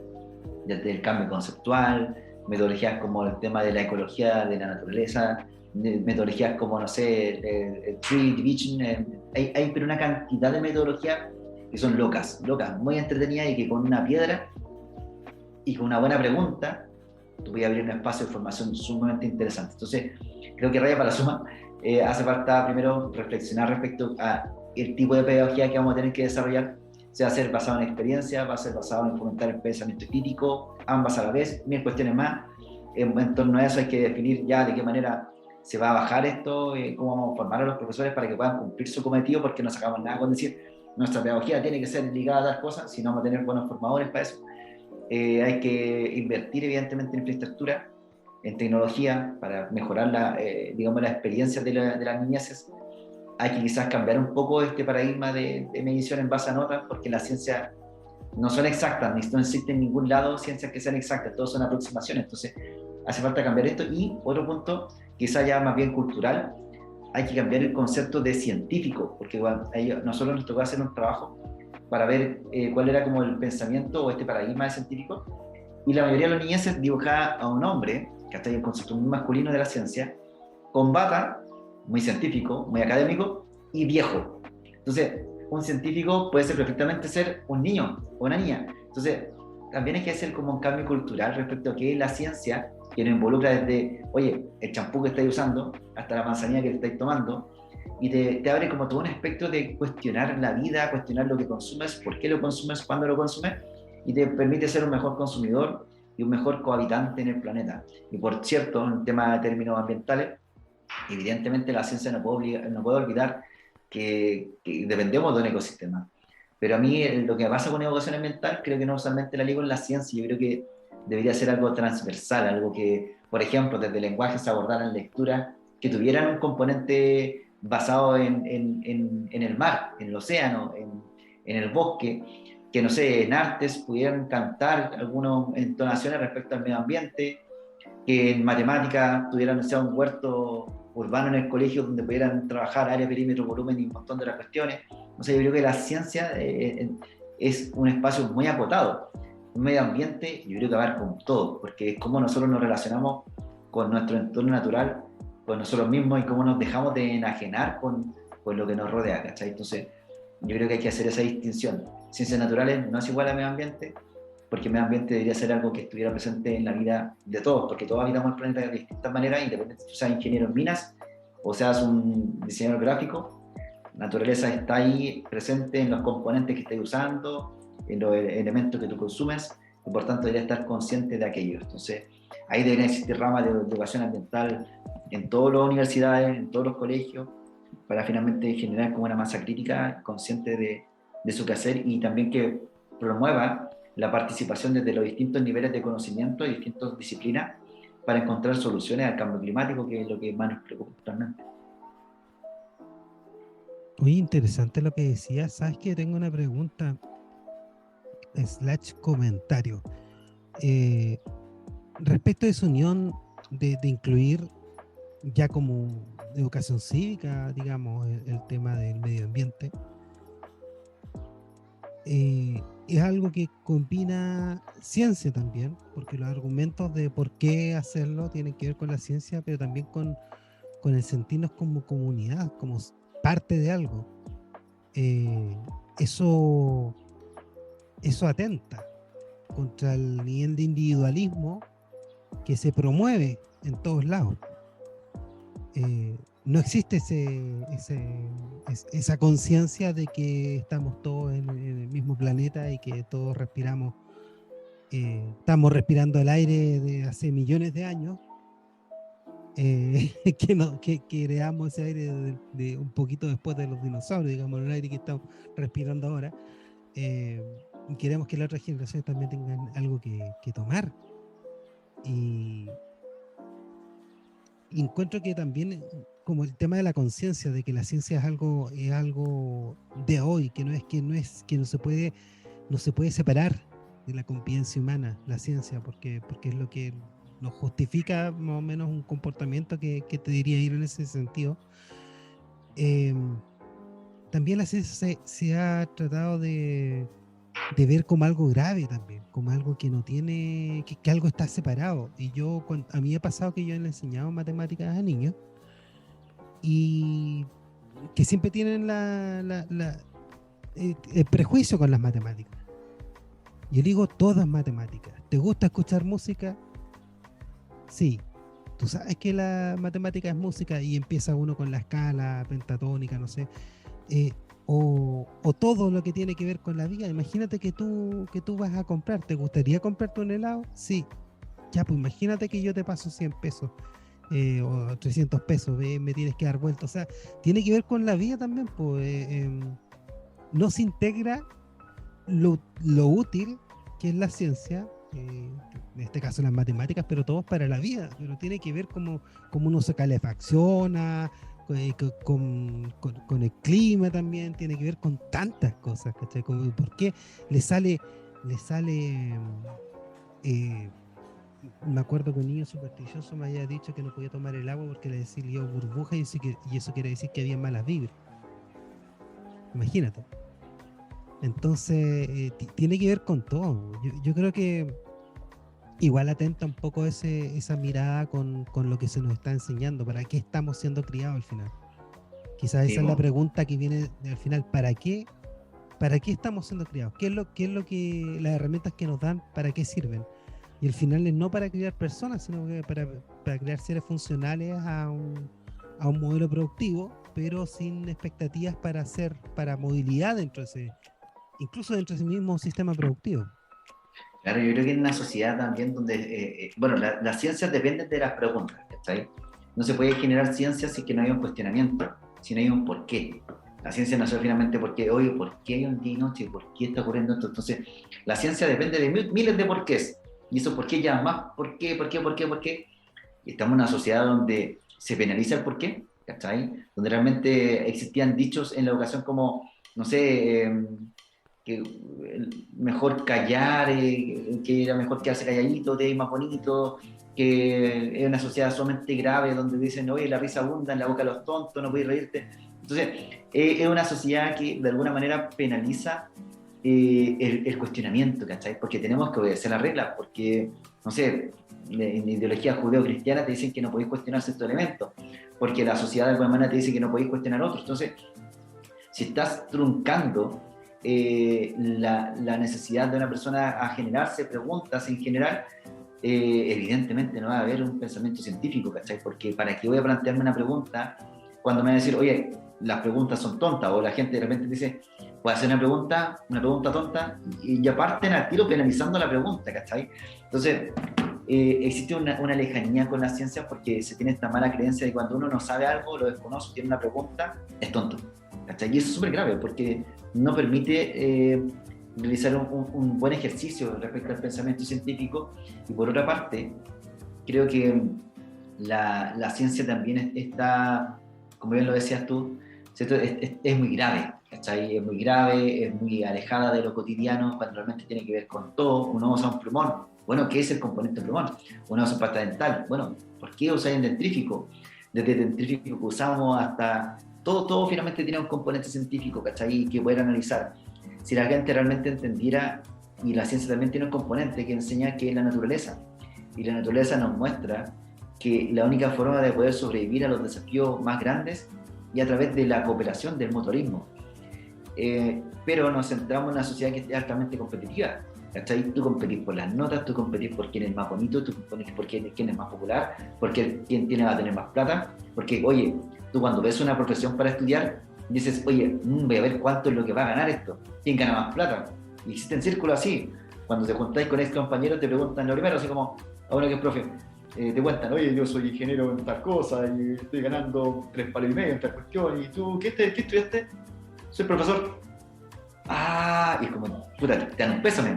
del cambio conceptual, metodologías como el tema de la ecología de la naturaleza, metodologías como, no sé, tree division. Hay pero una cantidad de metodologías que son locas, muy entretenidas, y que con una piedra y con una buena pregunta tú puedes abrir un espacio de formación sumamente interesante. Entonces, creo que raya para la suma, hace falta primero reflexionar respecto a el tipo de pedagogía que vamos a tener que desarrollar. Se va a ser basado en experiencia, va a ser basado en fomentar el pensamiento crítico, ambas a la vez, mil cuestiones más. En torno a eso hay que definir ya de qué manera se va a bajar esto, cómo vamos a formar a los profesores para que puedan cumplir su cometido, porque no sacamos nada con decir nuestra pedagogía tiene que ser ligada a tal cosa, si no vamos a tener buenos formadores para eso. Hay que invertir evidentemente en infraestructura, en tecnología, para mejorar digamos, la experiencia de las niñeces. Hay que quizás cambiar un poco este paradigma de medición en base a notas, porque las ciencias no son exactas, no existe en ningún lado ciencias que sean exactas, todos son aproximaciones, entonces hace falta cambiar esto. Y otro punto, quizás ya más bien cultural, hay que cambiar el concepto de científico, porque igual, nosotros nos tocó hacer un trabajo para ver cuál era como el pensamiento o este paradigma de científico, y la mayoría de los niñeces dibujaba a un hombre, que hasta hay un concepto muy masculino de la ciencia, con bata, muy científico, muy académico, y viejo. Entonces, un científico puede perfectamente ser un niño o una niña. Entonces, también hay que hacer como un cambio cultural respecto a qué es la ciencia, que nos involucra desde, oye, el champú que estáis usando, hasta la manzanilla que estáis tomando, y te abre como todo un espectro de cuestionar la vida, cuestionar lo que consumes, por qué lo consumes, cuándo lo consumes, y te permite ser un mejor consumidor y un mejor cohabitante en el planeta. Y por cierto, en tema de términos ambientales, evidentemente la ciencia no puede olvidar que dependemos de un ecosistema. Pero a mí lo que pasa con educación ambiental, creo que no solamente la ligo en la ciencia, yo creo que debería ser algo transversal, algo que, por ejemplo, desde el lenguaje se abordara en lectura, que tuvieran un componente basado en el mar, en el océano, en el bosque, que no sé, en artes pudieran cantar algunas entonaciones respecto al medio ambiente, que en matemáticas tuvieran, o sea, un huerto urbano en el colegio donde pudieran trabajar área, perímetro, volumen y un montón de las cuestiones. O sea, yo creo que la ciencia es un espacio muy acotado. Un medio ambiente, yo creo que abarca con todo, porque es cómo nosotros nos relacionamos con nuestro entorno natural, con nosotros mismos, y cómo nos dejamos de enajenar con lo que nos rodea, ¿cachai? Entonces, yo creo que hay que hacer esa distinción. Ciencias naturales no es igual a medio ambiente, porque el medio ambiente debería ser algo que estuviera presente en la vida de todos, porque todos habitamos el planeta de distintas maneras, independientemente si seas ingeniero en minas o seas un diseñador gráfico. La naturaleza está ahí presente en los componentes que estés usando, en los elementos que tú consumes, y por tanto debería estar consciente de aquello. Entonces, ahí deberían existir ramas de educación ambiental en todas las universidades, en todos los colegios, para finalmente generar como una masa crítica consciente de su quehacer, y también que promueva la participación desde los distintos niveles de conocimiento y distintas disciplinas para encontrar soluciones al cambio climático, que es lo que más nos preocupa actualmente. Muy interesante lo que decías. Sabes que tengo una pregunta / comentario respecto de esa unión de incluir ya como educación cívica, digamos, el tema del medio ambiente. Es algo que combina ciencia también, porque los argumentos de por qué hacerlo tienen que ver con la ciencia, pero también con el sentirnos como comunidad, como parte de algo. Eso atenta contra el nivel de individualismo que se promueve en todos lados. No existe esa conciencia de que estamos todos en el mismo planeta y que todos respiramos, estamos respirando el aire de hace millones de años, que creamos ese aire de un poquito después de los dinosaurios, digamos, el aire que estamos respirando ahora, y queremos que las otras generaciones también tengan algo que tomar. Y encuentro que también como el tema de la conciencia de que la ciencia es algo de hoy, que no se puede separar de la convivencia humana, la ciencia, porque es lo que nos justifica más o menos un comportamiento que te diría ir en ese sentido. También la ciencia se ha tratado de ver como algo grave también, como algo que no tiene, que algo está separado. Y a mí me ha pasado que yo le he enseñado matemáticas a niños y que siempre tienen el prejuicio con las matemáticas. Yo digo, todas matemáticas. ¿Te gusta escuchar música? Sí. Tú sabes que la matemática es música, y empieza uno con la escala pentatónica, no sé. O todo lo que tiene que ver con la vida. Imagínate que tú vas a comprar. ¿Te gustaría comprarte un helado? Sí. Ya, pues imagínate que yo te paso 100 pesos o 300 pesos, me tienes que dar vuelta. O sea, tiene que ver con la vida también, pues. No se integra lo útil que es la ciencia, en este caso las matemáticas, pero todo es para la vida, pero tiene que ver cómo uno se calefacciona, con el clima también, tiene que ver con tantas cosas, ¿cachai? Como por qué le sale me acuerdo que un niño supersticioso me había dicho que no podía tomar el agua porque le decía burbuja y eso quiere decir que había malas vibras. Imagínate. Entonces, tiene que ver con todo. Yo creo que igual atenta un poco esa mirada con lo que se nos está enseñando. ¿Para qué estamos siendo criados al final? Quizás Sí, esa es la po. pregunta que viene al final. ¿Para qué estamos siendo criados? ¿Qué es lo que las herramientas que nos dan, para qué sirven? Y al final es no para criar personas, sino que para crear seres funcionales a un modelo productivo, pero sin expectativas para movilidad incluso dentro de ese mismo sistema productivo. Claro, yo creo que en una sociedad también donde, bueno, las ciencias dependen de las preguntas, ¿cachai? No se puede generar ciencia si que no hay un cuestionamiento, si no hay un por qué. La ciencia nació finalmente porque, oye, ¿por qué hay un día y noche? ¿Por qué está ocurriendo esto? Entonces, la ciencia depende de miles de porqués. Y esos por qué ya más, ¿por qué? Y estamos en una sociedad donde se penaliza el por qué, ¿cachai? Donde realmente existían dichos en la educación como, no sé, que mejor callar, que era mejor quedarse calladito, te más bonito, que es una sociedad sumamente grave donde dicen, oye, la risa abunda en la boca de los tontos, no puedes reírte. Entonces, es una sociedad que de alguna manera penaliza el cuestionamiento, ¿cachai? Porque tenemos que obedecer las reglas, porque, no sé, en ideología judeo-cristiana te dicen que no podéis cuestionar ciertos elementos, porque la sociedad de alguna manera te dice que no podéis cuestionar otros. Entonces, si estás truncando la necesidad de una persona a generarse preguntas en general, evidentemente no va a haber un pensamiento científico, ¿cachai? Porque ¿para qué voy a plantearme una pregunta cuando me van a decir, oye, las preguntas son tontas? O la gente de repente dice, voy a hacer una pregunta tonta, y ya parten al tiro penalizando la pregunta, ¿cachai? Entonces, existe una lejanía con las ciencias porque se tiene esta mala creencia de que cuando uno no sabe algo, lo desconoce, tiene una pregunta, es tonto, ¿cachai? Y eso es súper grave porque no permite realizar un buen ejercicio respecto al pensamiento científico. Y por otra parte, creo que la ciencia también está, como bien lo decías tú, ¿cierto? Es muy grave, ¿cachai? Es muy grave, es muy alejada de lo cotidiano, cuando realmente tiene que ver con todo. Uno usa un plumón. Bueno, ¿qué es el componente plumón? Uno usa pasta dental. Bueno, ¿por qué usar el dentrífico? Desde el dentrífico que usamos hasta... Todo finalmente tiene un componente científico, ¿cachai? Que poder analizar. Si la gente realmente entendiera, y la ciencia también tiene un componente que enseña que es la naturaleza. Y la naturaleza nos muestra que la única forma de poder sobrevivir a los desafíos más grandes y a través de la cooperación del motorismo. Pero nos centramos en una sociedad que es altamente competitiva, ¿cachai? Tú competís por las notas, tú competís por quién es más bonito, tú competís por quién es más popular, porque quién va a tener más plata, porque, oye, tú cuando ves una profesión para estudiar, dices, oye, voy a ver cuánto es lo que va a ganar esto, quién gana más plata. Y existen círculos así. Cuando te juntáis con ex compañeros te preguntan lo primero, así como, ahora que es profe, te cuentan, oye, yo soy ingeniero en tal cosa y estoy ganando 3,5 palos en tal cuestión, y tú, ¿qué estudiaste? Soy profesor. Ah, y es como, puta, te dan un pésame.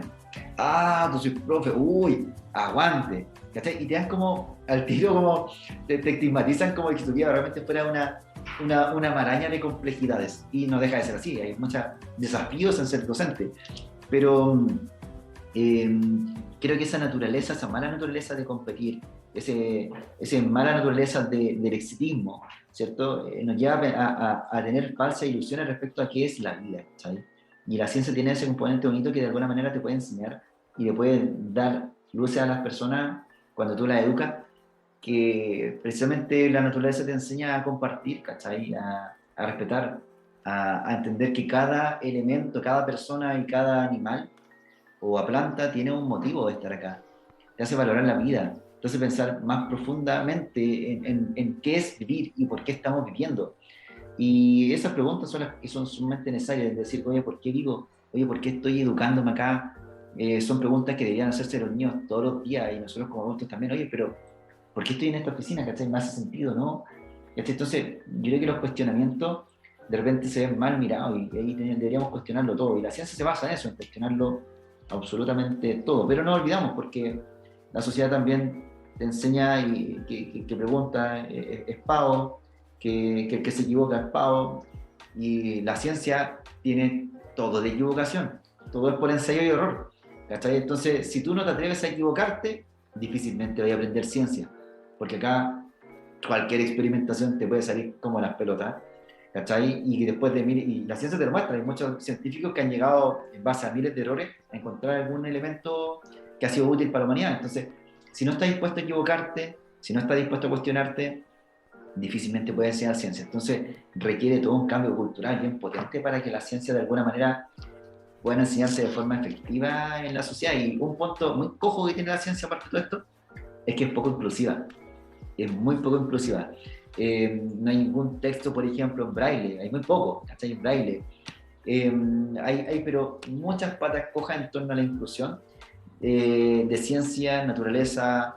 Ah, tú soy profe, uy, aguante. ¿Cachai? Y te dan como, al tiro, como, te estigmatizan como que tu vida realmente fuera una maraña de complejidades. Y no deja de ser así, hay muchos desafíos en ser docente. Pero creo que esa naturaleza, esa mala naturaleza de competir, esa mala naturaleza del exitismo, ¿cierto? Nos lleva a tener falsas ilusiones respecto a qué es la vida, ¿sabes? Y la ciencia tiene ese componente bonito que de alguna manera te puede enseñar y le puede dar luces a las personas cuando tú las educas, que precisamente la naturaleza te enseña a compartir, ¿cachai? A respetar, a entender que cada elemento, cada persona y cada animal o a planta tiene un motivo de estar acá. Te hace valorar la vida, te hace pensar más profundamente en qué es vivir y por qué estamos viviendo. Y esas preguntas son las que son sumamente necesarias, es decir, oye, ¿por qué vivo? Oye, ¿por qué estoy educándome acá? Son preguntas que deberían hacerse los niños todos los días y nosotros como adultos también, oye, pero ¿por qué estoy en esta oficina? ¿Cachai? ¿Me hace sentido, no? ¿Cachai? Entonces, yo creo que los cuestionamientos de repente se ven mal mirados y ahí deberíamos cuestionarlo todo. Y la ciencia se basa en eso, en cuestionarlo absolutamente todo. Pero no olvidamos, porque la sociedad también te enseña y que pregunta es pavo, que el que se equivoca es pavo, y la ciencia tiene todo de equivocación, todo es por ensayo y error, ¿cachai? Entonces, si tú no te atreves a equivocarte, difícilmente vas a aprender ciencia, porque acá cualquier experimentación te puede salir como las pelotas, ¿cachai? Y después y la ciencia te lo muestra, hay muchos científicos que han llegado en base a miles de errores a encontrar algún elemento que ha sido útil para la humanidad. Entonces, si no estás dispuesto a equivocarte, si no estás dispuesto a cuestionarte, difícilmente puedes enseñar ciencia. Entonces, requiere todo un cambio cultural bien potente para que la ciencia de alguna manera pueda enseñarse de forma efectiva en la sociedad. Y un punto muy cojo que tiene la ciencia aparte de todo esto es que es poco inclusiva, es muy poco inclusiva. No hay ningún texto, por ejemplo, en braille, hay muy poco, ¿cachai? En braille. Hay pero muchas patas cojas en torno a la inclusión de ciencia, naturaleza,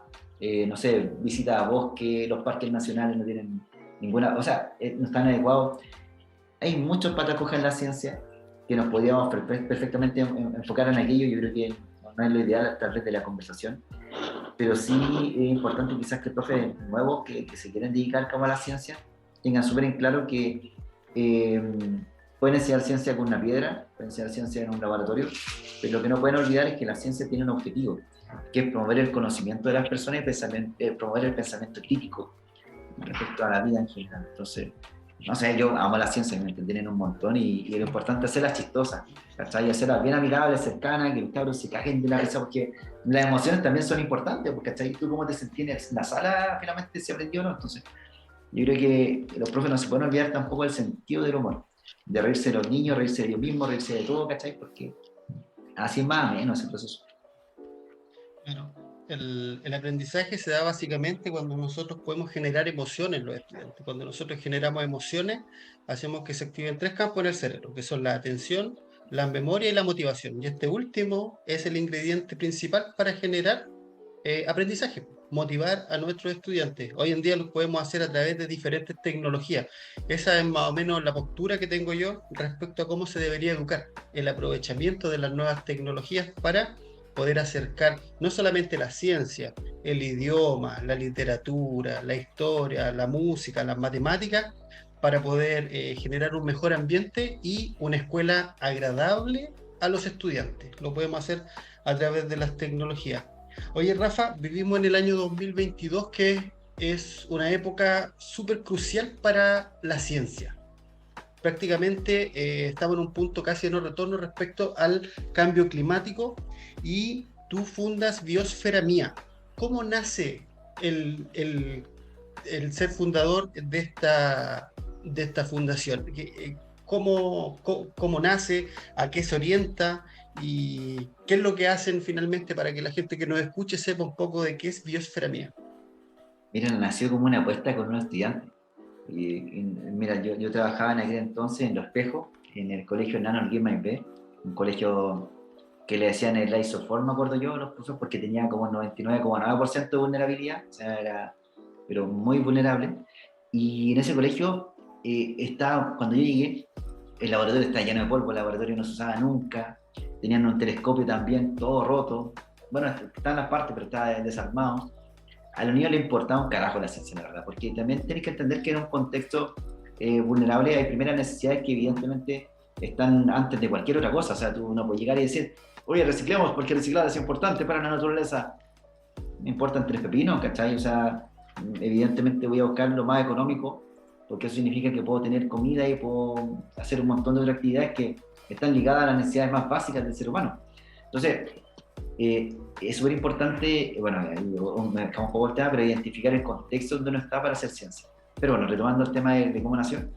no sé, visita a bosque, los parques nacionales no tienen ninguna, o sea, no están adecuados. Hay muchos patas cojas en la ciencia que nos podríamos perfectamente enfocar en aquello. Yo creo que no es lo ideal a través de la conversación, pero sí es importante quizás que profes nuevos que se quieren dedicar como a la ciencia tengan súper en claro que pueden enseñar ciencia con una piedra, pueden enseñar ciencia en un laboratorio, pero lo que no pueden olvidar es que la ciencia tiene un objetivo, que es promover el conocimiento de las personas y promover el pensamiento crítico respecto a la vida en general. Entonces, no sé, yo amo la ciencia, me entienden un montón y lo importante es hacerlas chistosas, ¿cachai? Hacerlas bien amigables, cercanas, que los cabros se caguen de la risa, porque las emociones también son importantes, porque ¿cachai? Tú cómo te sentías en la sala, finalmente se aprendió o no. Entonces, yo creo que los profes no se pueden olvidar tampoco del sentido del humor, de reírse de los niños, reírse de ellos mismos, reírse de todo, ¿cachai? Porque así es más o menos ese proceso. Bueno, el aprendizaje se da básicamente cuando nosotros podemos generar emociones en los estudiantes. Cuando nosotros generamos emociones, hacemos que se activen tres campos en el cerebro, que son la atención, la memoria y la motivación. Y este último es el ingrediente principal para generar aprendizaje, motivar a nuestros estudiantes. Hoy en día lo podemos hacer a través de diferentes tecnologías. Esa es más o menos la postura que tengo yo respecto a cómo se debería educar, el aprovechamiento de las nuevas tecnologías para poder acercar no solamente la ciencia, el idioma, la literatura, la historia, la música, las matemáticas, para poder generar un mejor ambiente y una escuela agradable a los estudiantes. Lo podemos hacer a través de las tecnologías. Oye, Rafa, vivimos en el año 2022, que es una época súper crucial para la ciencia. Prácticamente estamos en un punto casi de no retorno respecto al cambio climático y tú fundas Biosfera Mía. ¿Cómo nace el ser fundador de esta fundación? ¿Cómo nace? ¿A qué se orienta? ¿Y qué es lo que hacen finalmente para que la gente que nos escuche sepa un poco de qué es Biosfera Mía? Mira, nació como una apuesta con unos estudiantes. Mira, yo trabajaba en aquel entonces en Los Espejos, en el colegio Nano Alguien Maipé, un colegio que le decían el isoform, me acuerdo yo, los profesores, porque tenía como 99,9% de vulnerabilidad, o sea, era pero muy vulnerable. Y en ese colegio cuando yo llegué, el laboratorio estaba lleno de polvo, el laboratorio no se usaba nunca, tenían un telescopio también, todo roto, bueno, está en las partes, pero estaba desarmado. A los niños les importaba un carajo la ciencia, la verdad, porque también tenés que entender que en un contexto vulnerable hay primeras necesidades que evidentemente están antes de cualquier otra cosa. O sea, tú no puedes llegar y decir, oye, reciclemos porque reciclar es importante para la naturaleza. Me importan tres pepinos, ¿cachai? O sea, evidentemente voy a buscar lo más económico, porque eso significa que puedo tener comida y puedo hacer un montón de otras actividades que están ligadas a las necesidades más básicas del ser humano. Entonces, es súper importante, bueno, me dejamos un poco el tema, pero identificar el contexto donde uno está para hacer ciencia. Pero bueno, retomando el tema de cómo nació.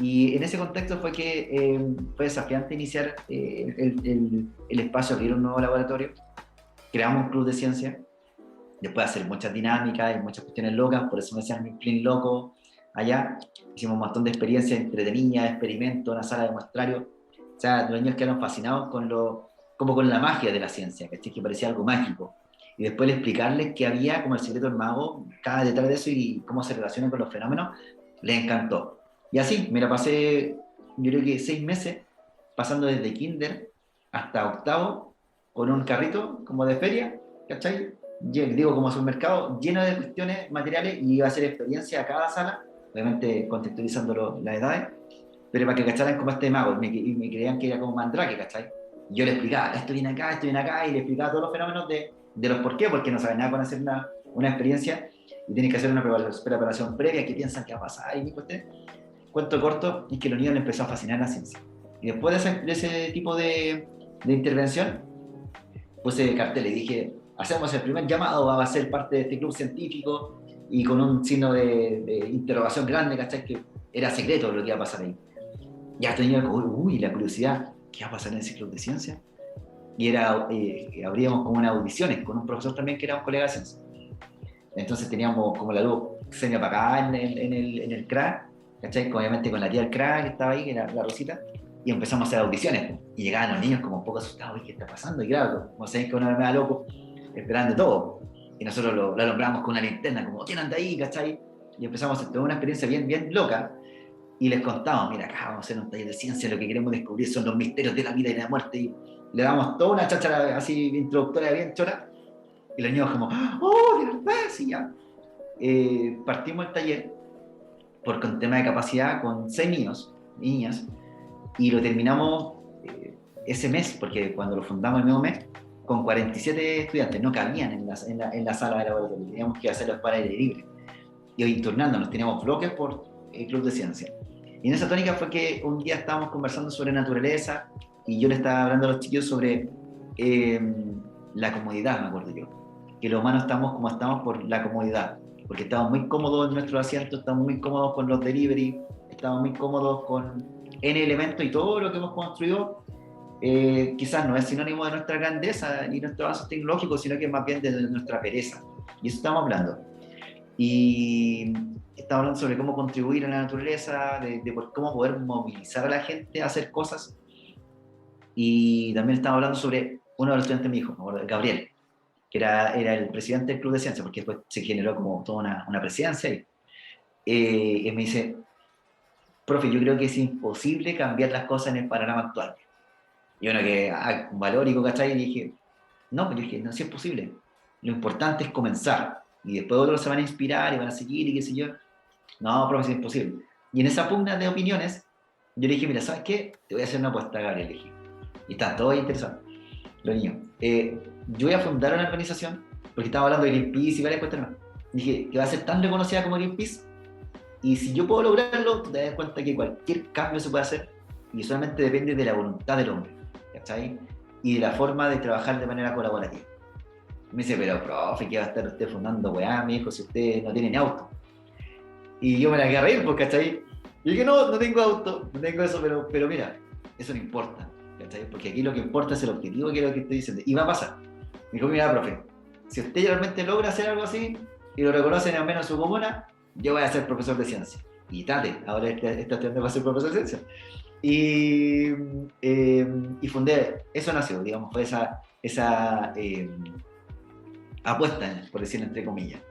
Y en ese contexto fue que fue desafiante iniciar el espacio, abrir un nuevo laboratorio, creamos un club de ciencia, después de hacer muchas dinámicas y muchas cuestiones locas, por eso me decían mi plin loco allá, hicimos un montón de experiencias entretenidas, experimentos, una sala de muestrario. O sea, los niños quedaron fascinados como con la magia de la ciencia, ¿cachai? Que parecía algo mágico. y después explicarles qué había como el secreto del mago, cada detalle de eso y cómo se relaciona con los fenómenos, les encantó. Y así, me la pasé, yo creo que 6 meses, pasando desde kinder hasta octavo, con un carrito como de feria, ¿cachai? Digo, como supermercado, lleno de cuestiones materiales y iba a hacer experiencia a cada sala, obviamente contextualizando las edades, pero para que cacharan como este mago, y me creían que era como Mandrake, ¿cachai? Yo le explicaba, esto viene acá, y le explicaba todos los fenómenos de los por qué, porque no saben nada con hacer una experiencia y tienes que hacer una preparación previa, que piensan que va a pasar, y cuento corto, es que los niños les empezó a fascinar la ciencia. Y después de ese tipo de intervención, puse cartel y dije, hacemos el primer llamado, va a ser parte de este club científico, y con un signo de interrogación grande, ¿cachai? Que era secreto lo que iba a pasar ahí. Ya tenía como, la curiosidad, ¿qué va a pasar en ese club de ciencia? Y abríamos como unas audiciones con un profesor también que era un colega de ciencia. Entonces teníamos como la luz semi apagada en el CRA, ¿cachai? Obviamente con la tía del CRA que estaba ahí, que era la Rosita, y empezamos a hacer audiciones. Y llegaban los niños como un poco asustados, ¿qué está pasando? Y claro, como saben que uno era loco, esperando todo. Y nosotros lo alumbramos con una linterna, como, ¿quién anda ahí? ¿Cachai? Y empezamos a tener una experiencia bien loca. Y les contamos, mira, acá vamos a hacer un taller de ciencia, lo que queremos descubrir son los misterios de la vida y la muerte. Y le damos toda una cháchara así introductoria bien chora. Y los niños como, ¡oh, de verdad! Sí, ya. Partimos el taller por un tema de capacidad con 6 niños, niñas, y lo terminamos ese mes, porque cuando lo fundamos el mismo mes, con 47 estudiantes, no cabían en la sala de laboratorio, teníamos que hacerlo para aire libre. Y hoy turnándonos, teníamos bloques por el club de ciencia. Y en esa tónica fue que un día estábamos conversando sobre naturaleza y yo le estaba hablando a los chicos sobre la comodidad, me acuerdo yo. Que los humanos estamos como estamos por la comodidad, porque estamos muy cómodos en nuestros asientos, estamos muy cómodos con los delivery, estamos muy cómodos con N elementos y todo lo que hemos construido quizás no es sinónimo de nuestra grandeza ni nuestro avance tecnológico, sino que es más bien de nuestra pereza. Y eso estamos hablando. Y estamos hablando sobre cómo contribuir a la naturaleza, de cómo poder movilizar a la gente a hacer cosas. Y también estamos hablando sobre uno de los estudiantes de mi hijo, Gabriel, que era el presidente del Club de Ciencia, porque después se generó como toda una presidencia. Y me dice, profe, yo creo que es imposible cambiar las cosas en el panorama actual. Y uno que, valórico, ¿cachai? Y dije, no, pero yo dije, no, sí es posible. Lo importante es comenzar. Y después otros se van a inspirar y van a seguir y qué sé yo. No, profe, es imposible. Y en esa pugna de opiniones, yo le dije, mira, ¿sabes qué? Te voy a hacer una apuesta, Gabriel. Le dije. Y están todos interesados, los niños. Yo voy a fundar una organización, porque estaba hablando de Greenpeace y varias cuestiones más. Dije, que va a ser tan reconocida como Greenpeace. Y si yo puedo lograrlo, te das cuenta que cualquier cambio se puede hacer y solamente depende de la voluntad del hombre, ¿cachai? Y de la forma de trabajar de manera colaborativa. Me dice, pero profe, ¿qué va a estar usted fundando, weá, mi hijo, si usted no tiene ni auto? Y yo me la quedé a reír, pues, ¿cachai? Y dije, no tengo auto, no tengo eso, pero mira, eso no importa, ¿cachai? Porque aquí lo que importa es el objetivo, que es lo que estoy diciendo. Y va a pasar. Me dijo, mira, profe, si usted realmente logra hacer algo así y lo reconocen al menos en su comuna, yo voy a ser profesor de ciencia. Y tate, ahora está estudiando para ser profesor de ciencia. Y fundé, eso nació, digamos, fue esa apuesta, por decirlo entre comillas.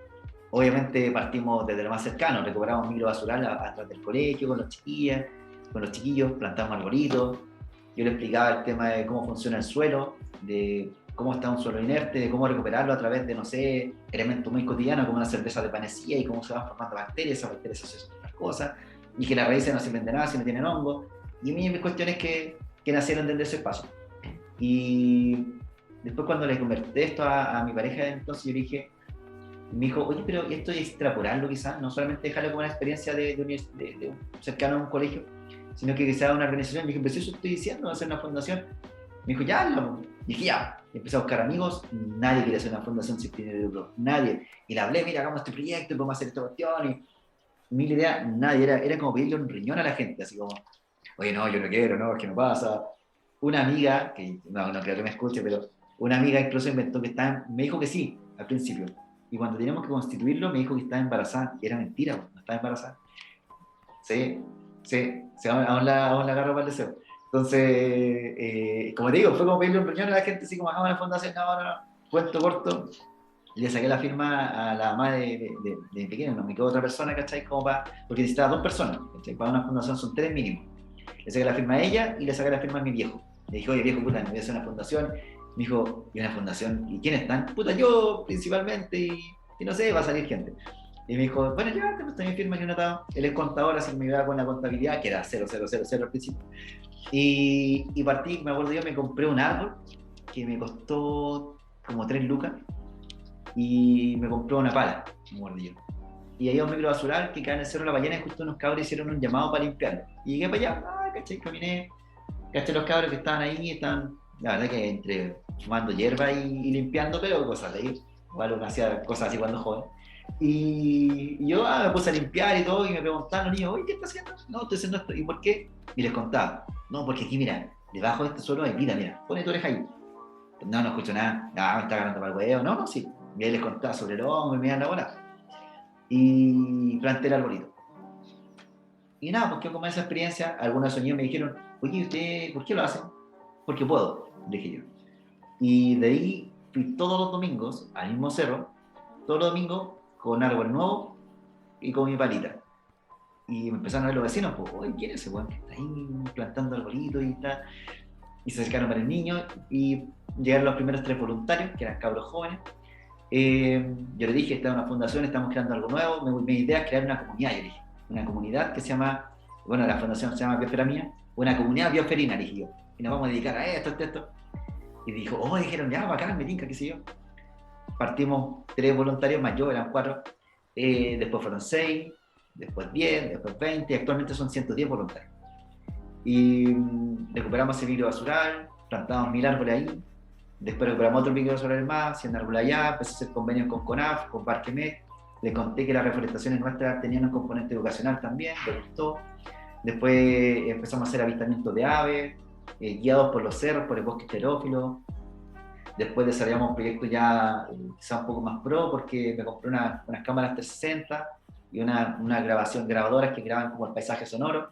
Obviamente partimos desde lo más cercano, recuperamos micro basural atrás del colegio con los chiquillos, plantamos arbolitos. Yo le explicaba el tema de cómo funciona el suelo, de cómo está un suelo inerte, de cómo recuperarlo a través de, no sé, elementos muy cotidianos como una cerveza de panacea y cómo se van formando bacterias, esas bacterias asocian otras cosas, y que las raíces no sirven de nada si no tienen hongo. Y mis cuestiones que nacieron desde ese espacio. Y después cuando le convertí esto a mi pareja, entonces yo le dije, me dijo, oye, pero esto es extrapolarlo quizás, no solamente dejarlo como una experiencia de un cercano a un colegio, sino que sea una organización. Me dije, pero si eso estoy diciendo, hacer una fundación. Me dijo, ya, hazlo. Dije, ya. Y empecé a buscar amigos, nadie quería hacer una fundación sin fines de lucro, nadie. Y le hablé, mira, hagamos este proyecto, podemos hacer esta cuestión, y mil ideas, nadie, era como pedirle un riñón a la gente, así como, oye, no, yo no quiero, no, es que no pasa. Una amiga, que no creo que me escuche, pero una amiga incluso inventó que me dijo que sí, al principio. Y cuando teníamos que constituirlo, me dijo que estaba embarazada. Y era mentira, no estaba embarazada. Sí, aún la agarro para el deseo. Entonces, como te digo, fue como pedirle un riñón a la gente, así como, hagamos una fundación, no. Cuento corto, le saqué la firma a la mamá de pequeño, no me quedó otra persona, ¿cachai? Como porque necesitaba 2 personas, ¿cachai? Para una fundación son 3 mínimo. Le saqué la firma a ella y le saqué la firma a mi viejo. Le dije, oye viejo, puta, me voy a hacer una fundación. Me dijo, ¿y una fundación? ¿Y quiénes están? Puta, yo principalmente, y no sé, va a salir gente. Y me dijo, bueno, ya, pues también firma aquí un notado. Él es contador, así que me ayudaba con la contabilidad, que era 0, 0, 0, 0 al principio. Y partí, me acuerdo yo, me compré un árbol que me costó como 3 lucas y me compré una pala, me acuerdo yo. Y ahí a un microbasural que queda en el Cerro de la Ballena y justo unos cabros hicieron un llamado para limpiarlo. Y llegué para allá, caché, caminé, caché los cabros que estaban ahí, estaban, la verdad que entre fumando hierba y limpiando, pero cosas de ahí. Igual uno hacía cosas así cuando joven. Y yo me puse a limpiar y todo, y me preguntaban los niños, oye, ¿qué estás haciendo? No, estoy haciendo esto. ¿Y por qué? Y les contaba, no, porque aquí, mira, debajo de este suelo hay vida, mira, pone tu oreja ahí. No, no escucho nada, me está ganando para el huevo, no, sí. Y ahí les contaba sobre el hongo y me dan la bola. Y planté el arbolito. Y nada, porque como esa experiencia, algunos niños me dijeron, oye, ¿usted por qué lo hace? Porque puedo, dije yo. Y de ahí fui todos los domingos al mismo cerro, todos los domingos con árbol nuevo y con mi palita. Y me empezaron a ver los vecinos, pues, oye, ¿quién es ese weón que está ahí plantando arbolitos y está? Y se acercaron para el niño y llegaron los primeros 3 voluntarios, que eran cabros jóvenes. Yo le dije, esta es una fundación, estamos creando algo nuevo, mi idea es crear una comunidad, yo dije, una comunidad que se llama, bueno, la fundación se llama Biosfera Mía, una comunidad bioferina, dije yo, y nos vamos a dedicar a esto. Y dijo, dijeron, ya, bacán, me tinca, qué sé yo. Partimos 3 voluntarios más yo, eran 4, después fueron 6, después 10, después 20, y actualmente son 110 voluntarios. Y recuperamos ese microbasural, plantamos 1000 árboles ahí, después recuperamos otro microbasural más, 100 árboles allá, empecé a hacer convenios con CONAF, con Parque Med, le conté que las reforestaciones nuestras tenían un componente educacional también, le gustó. Después empezamos a hacer avistamientos de aves, guiados por los cerros, por el bosque xerófilo. Después desarrollamos un proyecto ya quizá un poco más pro, porque me compré unas cámaras 360 y grabadoras que graban como el paisaje sonoro.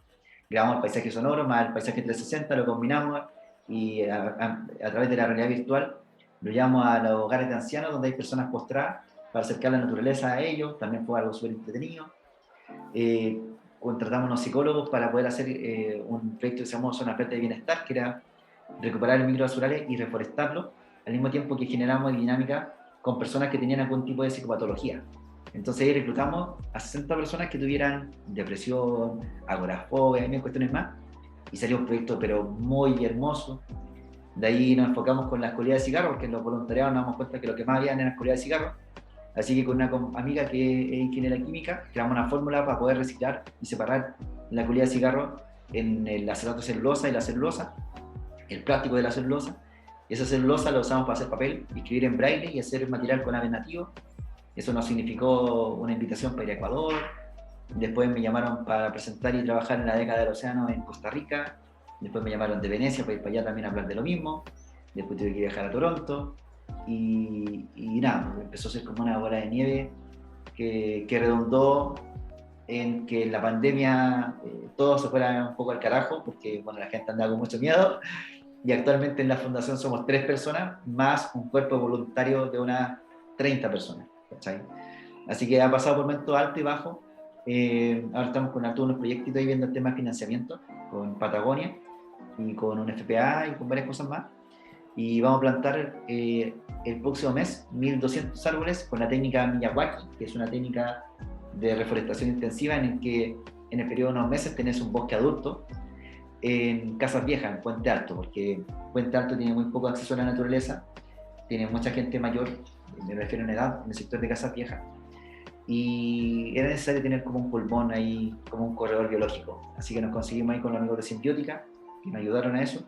Grabamos el paisaje sonoro más el paisaje 360, lo combinamos y a través de la realidad virtual lo llevamos a los hogares de ancianos donde hay personas postradas para acercar la naturaleza a ellos. También fue algo súper entretenido. Contratamos unos psicólogos para poder hacer un proyecto que se llamó Zona Verde de Bienestar, que era recuperar el microbasurales y reforestarlo, al mismo tiempo que generamos dinámica con personas que tenían algún tipo de psicopatología. Entonces ahí reclutamos a 60 personas que tuvieran depresión, agorafobia y cuestiones más, y salió un proyecto pero muy hermoso. De ahí nos enfocamos con la escuela de cigarros, porque en los voluntariados nos damos cuenta que lo que más había era la escuela de cigarros. Así que con una amiga que es ingeniera química, creamos una fórmula para poder reciclar y separar la colilla de cigarro en el acetato de celulosa y la celulosa, el plástico de la celulosa. Y esa celulosa la usamos para hacer papel, escribir en braille y hacer material con aves nativos. Eso nos significó una invitación para ir a Ecuador. Después me llamaron para presentar y trabajar en la década del océano en Costa Rica. Después me llamaron de Venecia para ir para allá también a hablar de lo mismo. Después tuve que viajar a Toronto. Y nada, empezó a ser como una bola de nieve que redundó en que en la pandemia todo se fuera un poco al carajo, porque bueno, la gente andaba con mucho miedo, y actualmente en la fundación somos 3 personas más un cuerpo voluntario de unas 30 personas, ¿cachai? Así que ha pasado por momentos alto y bajo. Ahora estamos con unos proyectitos ahí viendo el tema de financiamiento con Patagonia y con un FPA y con varias cosas más. Y vamos a plantar el próximo mes 1200 árboles con la técnica Miyawaki, que es una técnica de reforestación intensiva en el que en el periodo de unos meses tenés un bosque adulto en Casas Viejas, en Puente Alto, porque Puente Alto tiene muy poco acceso a la naturaleza, tiene mucha gente mayor, me refiero en edad, en el sector de Casas Viejas, y era necesario tener como un pulmón ahí, como un corredor biológico. Así que nos conseguimos ahí con los amigos de Simbiótica, que nos ayudaron a eso,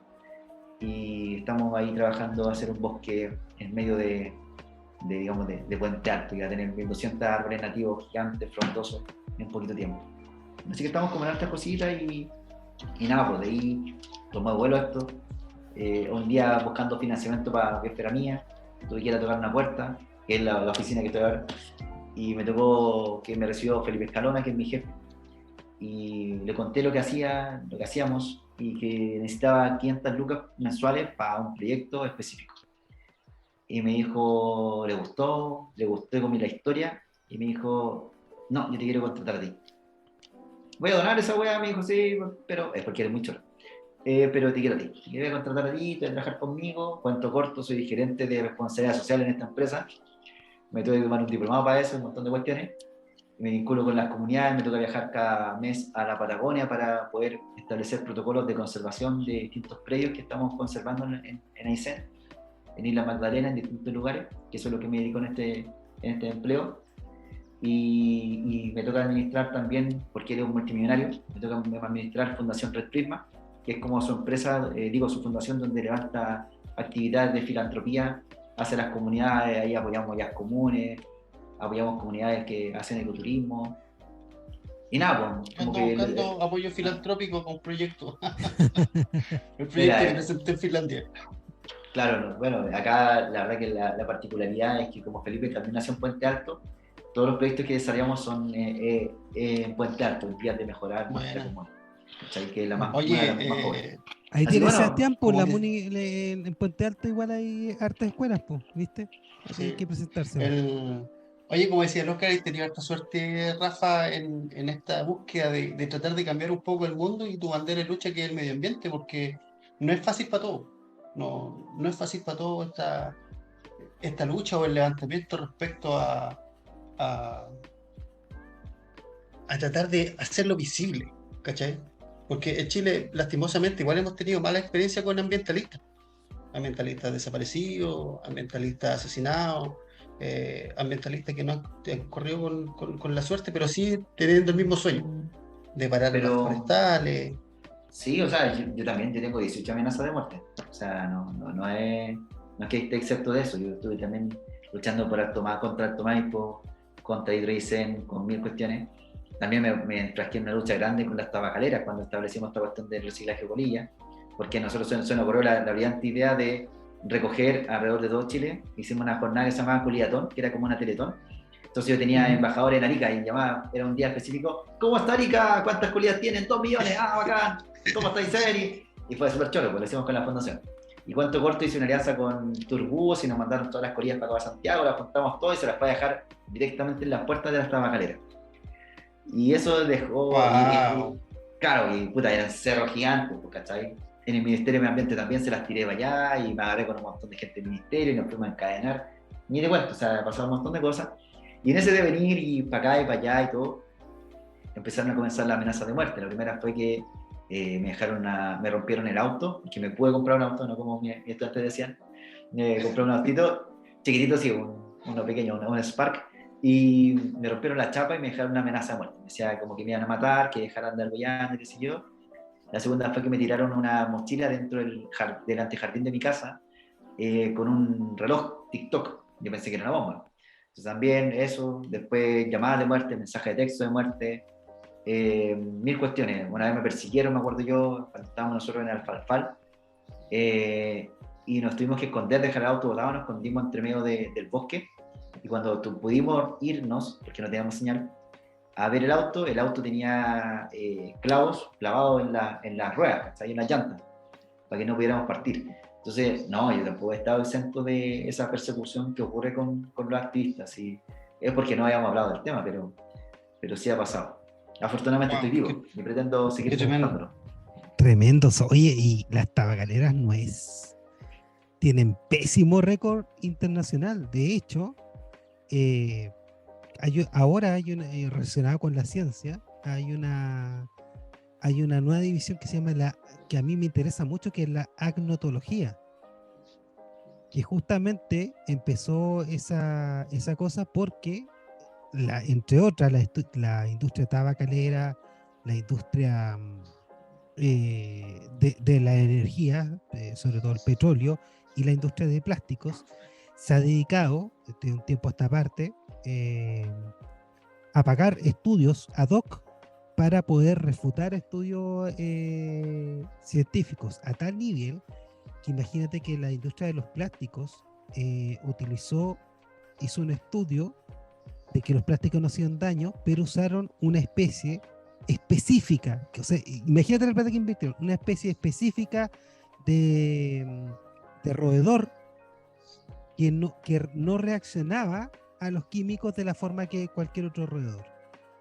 y estamos ahí trabajando a hacer un bosque en medio de Puente Alto, y a tener 1200 árboles nativos gigantes, frondosos, en poquito tiempo. Así que estamos como en hartas cositas y nada, pues de ahí tomó vuelo esto. Un día buscando financiamiento para Biosfera Mía, tuve que ir a tocar una puerta, que es la oficina que estoy ahora, y me tocó que me recibió Felipe Escalona, que es mi jefe, y le conté lo que hacíamos, y que necesitaba 500 lucas mensuales para un proyecto específico. y me dijo, le gustó como la historia, y me dijo, no, yo te quiero contratar a ti. Voy a donar esa weá, me dijo, sí, pero es porque eres muy choro. Pero te quiero a ti. Te voy a contratar a ti, te voy a trabajar conmigo. Cuento corto, soy gerente de responsabilidad social en esta empresa. Me tuve que tomar un diplomado para eso, un montón de cuestiones. Me vinculo con las comunidades, me toca viajar cada mes a la Patagonia para poder establecer protocolos de conservación de distintos predios que estamos conservando en Aysén, en Isla Magdalena, en distintos lugares, que eso es lo que me dedico en este empleo. Y me toca administrar también, porque él es un multimillonario, me toca administrar Fundación Red Prisma, que es como su empresa, su fundación donde levanta actividades de filantropía hacia las comunidades. Ahí apoyamos ollas comunes, apoyamos comunidades que hacen ecoturismo. Y nada, pues, como Ando que... buscando apoyo filantrópico con proyectos. El proyecto Mira, que presenté en Finlandia. claro, no, bueno, acá la verdad que la particularidad es que como Felipe también nació en Puente Alto, todos los proyectos que desarrollamos son en Puente Alto, en vías de mejorar nuestra Bueno. comuna. ¿Cachai? Que es una de las Oye, más pobres. Ahí Así tiene bueno, Sebastián, pues como la que- Muni, en Puente Alto igual hay hartas escuelas, pues, ¿viste? sí, Hay que presentarse. Pues. Oye, como decía el Oscar, he tenido harta suerte, Rafa, en esta búsqueda de tratar de cambiar un poco el mundo y tu bandera de lucha que es el medio ambiente, porque no es fácil para todos. No es fácil para todos esta lucha o el levantamiento respecto a, a tratar de hacerlo visible, ¿cachai? Porque en Chile, lastimosamente, igual hemos tenido mala experiencia con ambientalistas desaparecidos, ambientalistas asesinados, ambientalistas que no han corrido con la suerte, pero sí teniendo el mismo sueño, de parar las Pero forestales. sí, o sea, yo también tengo 18 amenazas de muerte. O sea, no es que esté excepto de eso. Yo estuve también luchando por contra Alto Maipo, contra Hidroicén, con mil cuestiones. También me enfrasqué en una lucha grande con las tabacaleras cuando establecimos esta cuestión del reciclaje de bolillas, porque nosotros se nos ocurrió la brillante idea de recoger alrededor de todo Chile. Hicimos una jornada que se llamaba Culiatón, que era como una teletón. Entonces yo tenía embajadores en Arica y llamaba, era un día específico, ¿cómo está Arica? ¿Cuántas culias tienen? 2 millones, ¡ah, bacán! ¿Cómo está Iseri? Y fue súper choro, pues lo hicimos con la fundación. Y cuento corto, hice una alianza con Turbús y nos mandaron todas las colillas para acá a Santiago, las juntamos todas y se las fue a dejar directamente en las puertas de las tabacaleras. Y eso dejó, Wow. claro, y puta, eran cerros gigantes, ¿cachai? En el Ministerio de Medio Ambiente también se las tiré para allá y me agarré con un montón de gente del ministerio y nos fuimos a encadenar. Ni de cuento, o sea, pasaron un montón de cosas. Y en ese de venir y para acá y para allá y todo, empezaron a comenzar las amenazas de muerte. La primera fue que me rompieron el auto, que me pude comprar un auto, no como mis estudiantes decían. Me compré un autito chiquitito, sí, uno pequeño, un Spark, y me rompieron la chapa y me dejaron una amenaza de muerte. Me decía como que me iban a matar, que dejaran de argollando, qué sé yo. La segunda fue que me tiraron una mochila dentro del antejardín de mi casa con un reloj TikTok. Yo pensé que era una bomba. Entonces también eso, después llamadas de muerte, mensajes de texto de muerte, mil cuestiones. Una vez me persiguieron, me acuerdo yo, cuando estábamos nosotros en Alfalfal, y nos tuvimos que esconder, dejar el auto botado, nos escondimos entre medio del bosque, y cuando pudimos irnos, porque no teníamos señal, a ver el auto tenía clavos clavados en las ruedas, en las llantas, para que no pudiéramos partir. Entonces, no, yo tampoco he estado exento de esa persecución que ocurre con los activistas, y es porque no habíamos hablado del tema, pero sí ha pasado. Afortunadamente estoy vivo y pretendo seguir preguntándolo. Tremendos. Oye, y las tabacaleras tienen pésimo récord internacional. De hecho, ahora hay una, relacionado con la ciencia, hay una nueva división que se llama que a mí me interesa mucho, que es la agnotología, que justamente empezó esa cosa porque entre otras la industria tabacalera, la industria de la energía, sobre todo el petróleo, y la industria de plásticos, se ha dedicado de un tiempo a esta parte a pagar estudios ad hoc para poder refutar estudios científicos a tal nivel que imagínate que la industria de los plásticos hizo un estudio de que los plásticos no hacían daño, pero usaron una especie específica, o sea, imagínate la plata que invirtieron, una especie específica de roedor que no reaccionaba a los químicos de la forma que cualquier otro roedor.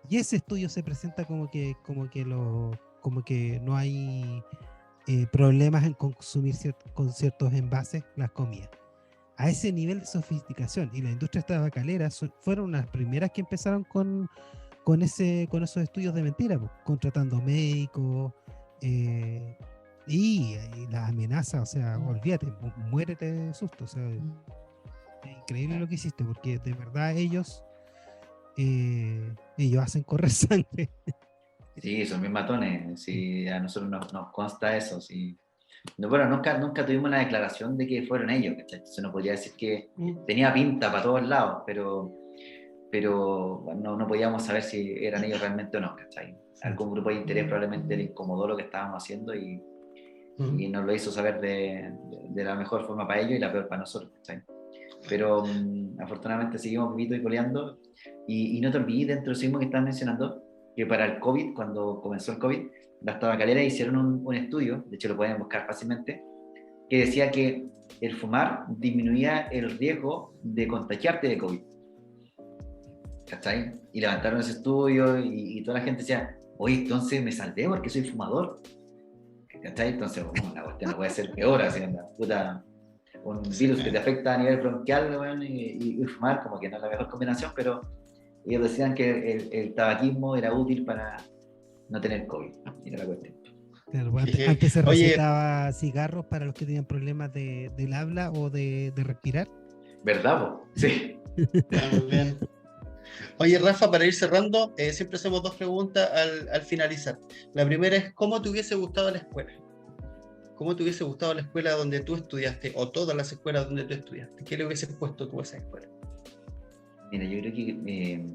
Y ese estudio se presenta como que no hay problemas en consumir con ciertos envases las comidas. A ese nivel de sofisticación. Y la industria tabacalera fueron las primeras que empezaron con esos estudios de mentira, pues, contratando médicos y las amenazas, o sea, olvídate, muérete de susto. O sea, es increíble lo que hiciste, porque de verdad ellos hacen correr sangre. Sí, son bien matones, sí, a nosotros nos consta eso, sí. No, bueno, nunca tuvimos una declaración de que fueron ellos, ¿cachai? Entonces no podría decir que tenía pinta para todos lados, pero no podíamos saber si eran ellos realmente o no, ¿cachai? Algún grupo de interés probablemente le incomodó lo que estábamos haciendo y nos lo hizo saber de la mejor forma para ellos y la peor para nosotros, ¿cachai? Pero afortunadamente seguimos vivos y coleando y no te olvides dentro de eso mismo que estás mencionando que para el COVID, cuando comenzó el COVID, las tabacaleras hicieron un estudio, de hecho lo pueden buscar fácilmente, que decía que el fumar disminuía el riesgo de contagiarte de COVID. ¿Cachai? Y levantaron ese estudio y toda la gente decía, oye, entonces me salvé porque soy fumador. ¿Cachai? Entonces, bueno, la cuestión no puede ser peor, así, puta, un virus que te afecta a nivel bronquial, bueno, y fumar, como que no es la mejor combinación, pero ellos decían que el tabaquismo era útil para no tener COVID. Era la cuestión. Claro, antes se recetaba cigarros para los que tenían problemas del habla o de respirar. ¿Verdad, po? Sí. Bien. Oye, Rafa, para ir cerrando, siempre hacemos 2 preguntas al finalizar. La primera es, ¿cómo te hubiese gustado la escuela? ¿Cómo te hubiese gustado la escuela donde tú estudiaste o todas las escuelas donde tú estudiaste? ¿Qué le hubieses puesto tú a esa escuela? Mira, yo creo que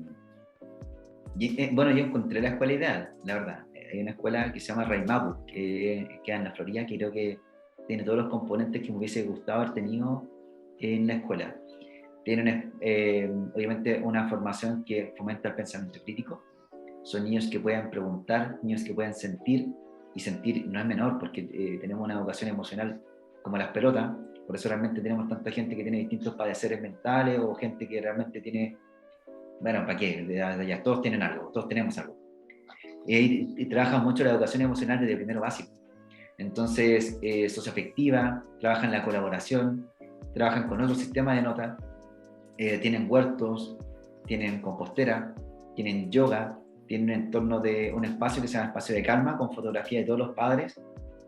bueno, yo encontré la escuela ideal, la verdad. Hay una escuela que se llama Raimapu, que queda en la Florida, que creo que tiene todos los componentes que me hubiese gustado haber tenido en la escuela. Tienen obviamente una formación que fomenta el pensamiento crítico. Son niños que pueden preguntar, niños que pueden sentir, y sentir no es menor porque tenemos una educación emocional como las pelotas, por eso realmente tenemos tanta gente que tiene distintos padeceres mentales o gente que realmente tiene, bueno, ¿para qué? Ya, todos tienen algo, todos tenemos algo. Y trabajan mucho la educación emocional desde primero básico. Entonces, socioafectiva, trabajan la colaboración, trabajan con otro sistema de notas, tienen huertos, tienen compostera, tienen yoga, tienen un entorno de un espacio que se llama espacio de calma con fotografía de todos los padres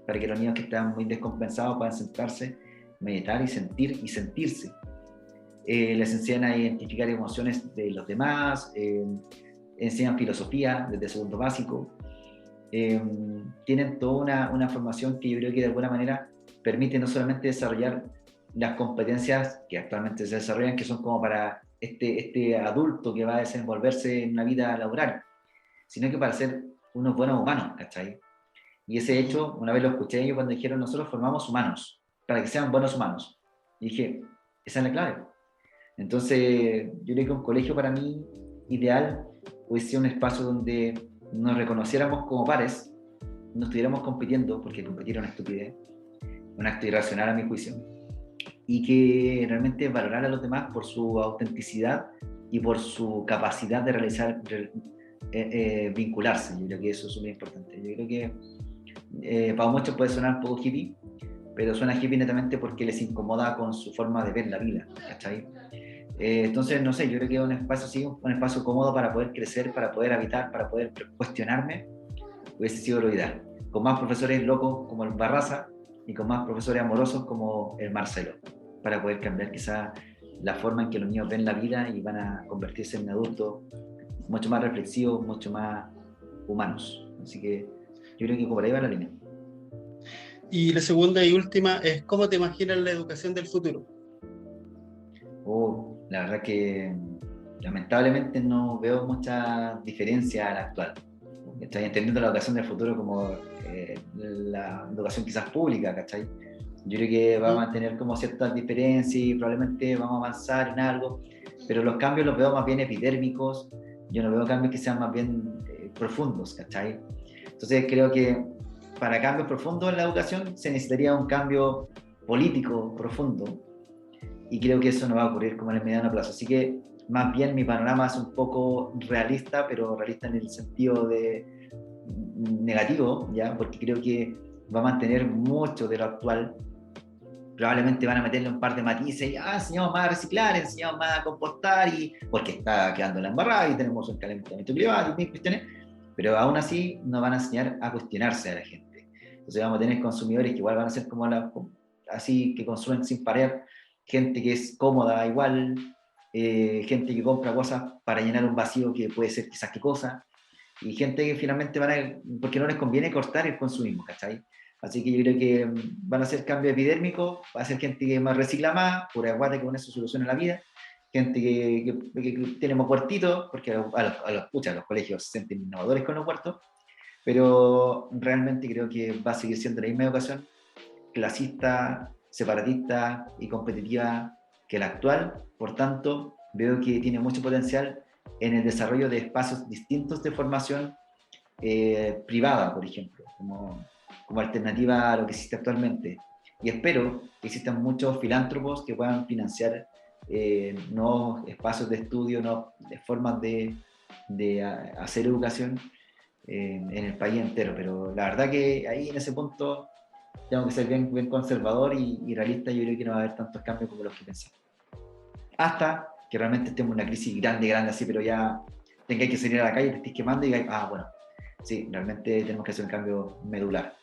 para que los niños que están muy descompensados puedan sentarse, meditar y sentir y sentirse. Les enseñan a identificar emociones de los demás, enseñan filosofía desde segundo básico, tienen toda una formación que yo creo que de alguna manera permite no solamente desarrollar las competencias que actualmente se desarrollan, que son como para este adulto que va a desenvolverse en una vida laboral, sino que para ser unos buenos humanos, ¿cachai? Y ese hecho, una vez lo escuché yo cuando dijeron, nosotros formamos humanos, para que sean buenos humanos. Y dije, esa es la clave. Entonces, yo creo que un colegio para mí ideal hubiese sido un espacio donde nos reconociéramos como pares, no estuviéramos compitiendo, porque competir es una estupidez, un acto irracional a mi juicio, y que realmente valorara a los demás por su autenticidad y por su capacidad de realizar, vincularse. Yo creo que eso es muy importante. Yo creo que para muchos puede sonar un poco hippie, pero suena hippie netamente porque les incomoda con su forma de ver la vida, ¿cachai? Entonces, no sé, yo creo que es un espacio así, un espacio cómodo para poder crecer, para poder habitar, para poder cuestionarme, hubiese sido lo ideal. Con más profesores locos como el Barraza y con más profesores amorosos como el Marcelo, para poder cambiar quizá la forma en que los niños ven la vida y van a convertirse en adultos mucho más reflexivos, mucho más humanos. Así que yo creo que por ahí va la línea. Y la segunda y última es, ¿cómo te imaginas la educación del futuro? La verdad que lamentablemente no veo mucha diferencia a la actual. Estoy entendiendo la educación del futuro como la educación quizás pública, ¿cachai? Yo creo que va a mantener como ciertas diferencias y probablemente vamos a avanzar en algo, pero los cambios los veo más bien epidérmicos, yo no veo cambios que sean más bien profundos, ¿cachai? Entonces creo que para cambios profundos en la educación se necesitaría un cambio político profundo y creo que eso no va a ocurrir como en el mediano plazo. Así que más bien mi panorama es un poco realista, pero realista en el sentido de negativo, ¿ya? Porque creo que va a mantener mucho de lo actual. Probablemente van a meterle un par de matices y enseñamos más a reciclar, enseñamos más a compostar, porque está quedando la embarrada y tenemos un calentamiento climático y cuestiones, pero aún así nos van a enseñar a cuestionarse a la gente. Entonces vamos a tener consumidores que igual van a ser como así, que consumen sin parar, gente que es cómoda igual, gente que compra cosas para llenar un vacío que puede ser quizás qué cosa, y gente que finalmente porque no les conviene cortar el consumismo, ¿cachai? Así que yo creo que van a ser cambios epidérmicos, va a ser gente que más recicla más, por aguante que con eso soluciona la vida, gente que tiene más huertitos, porque los colegios se sienten innovadores con los huertos, pero realmente creo que va a seguir siendo la misma educación clasista, separatista y competitiva que la actual. Por tanto, veo que tiene mucho potencial en el desarrollo de espacios distintos de formación privada, por ejemplo, como alternativa a lo que existe actualmente. Y espero que existan muchos filántropos que puedan financiar nuevos espacios de estudio, nuevas formas de hacer educación en el país entero. Pero la verdad que ahí en ese punto tengo que ser bien conservador y realista. Yo creo que no va a haber tantos cambios como los que pensé. Hasta que realmente estemos en una crisis grande así, pero ya tengáis que salir a la calle, te estés quemando y digáis, bueno, sí, realmente tenemos que hacer un cambio medular,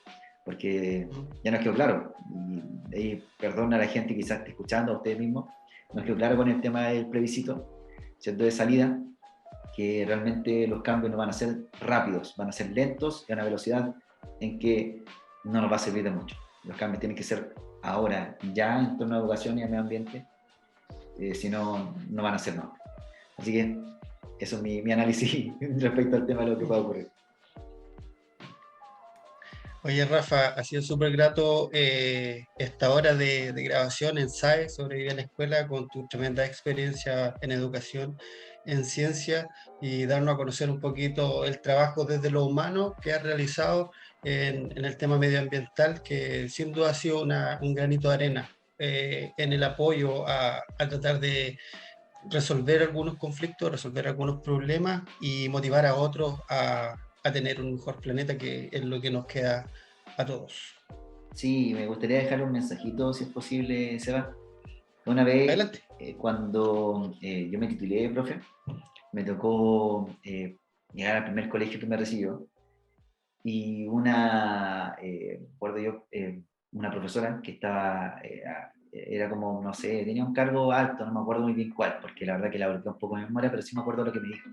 porque ya nos quedó claro, y perdona a la gente que quizás esté escuchando, a ustedes mismos, nos quedó claro con el tema del plebiscito, ¿cierto?, de salida, que realmente los cambios no van a ser rápidos, van a ser lentos y a una velocidad en que no nos va a servir de mucho. Los cambios tienen que ser ahora, ya en torno a educación y al medio ambiente, si no, no van a ser nada. Así que eso es mi análisis respecto al tema de lo que pueda ocurrir. Oye, Rafa, ha sido súper grato esta hora de grabación en SAE, Sobrevivir en la Escuela, con tu tremenda experiencia en educación, en ciencia, y darnos a conocer un poquito el trabajo desde lo humano que has realizado en el tema medioambiental, que sin duda ha sido un granito de arena en el apoyo a tratar de resolver algunos conflictos, resolver algunos problemas y motivar a otros a tener un mejor planeta, que es lo que nos queda a todos. Sí, me gustaría dejar un mensajito, si es posible, Seba. Una vez, cuando yo me titulé, profe, me tocó llegar al primer colegio que me recibió, y recuerdo yo, una profesora que era como, no sé, tenía un cargo alto, no me acuerdo muy bien cuál, porque la verdad que la bloqueé un poco de memoria, pero sí me acuerdo lo que me dijo.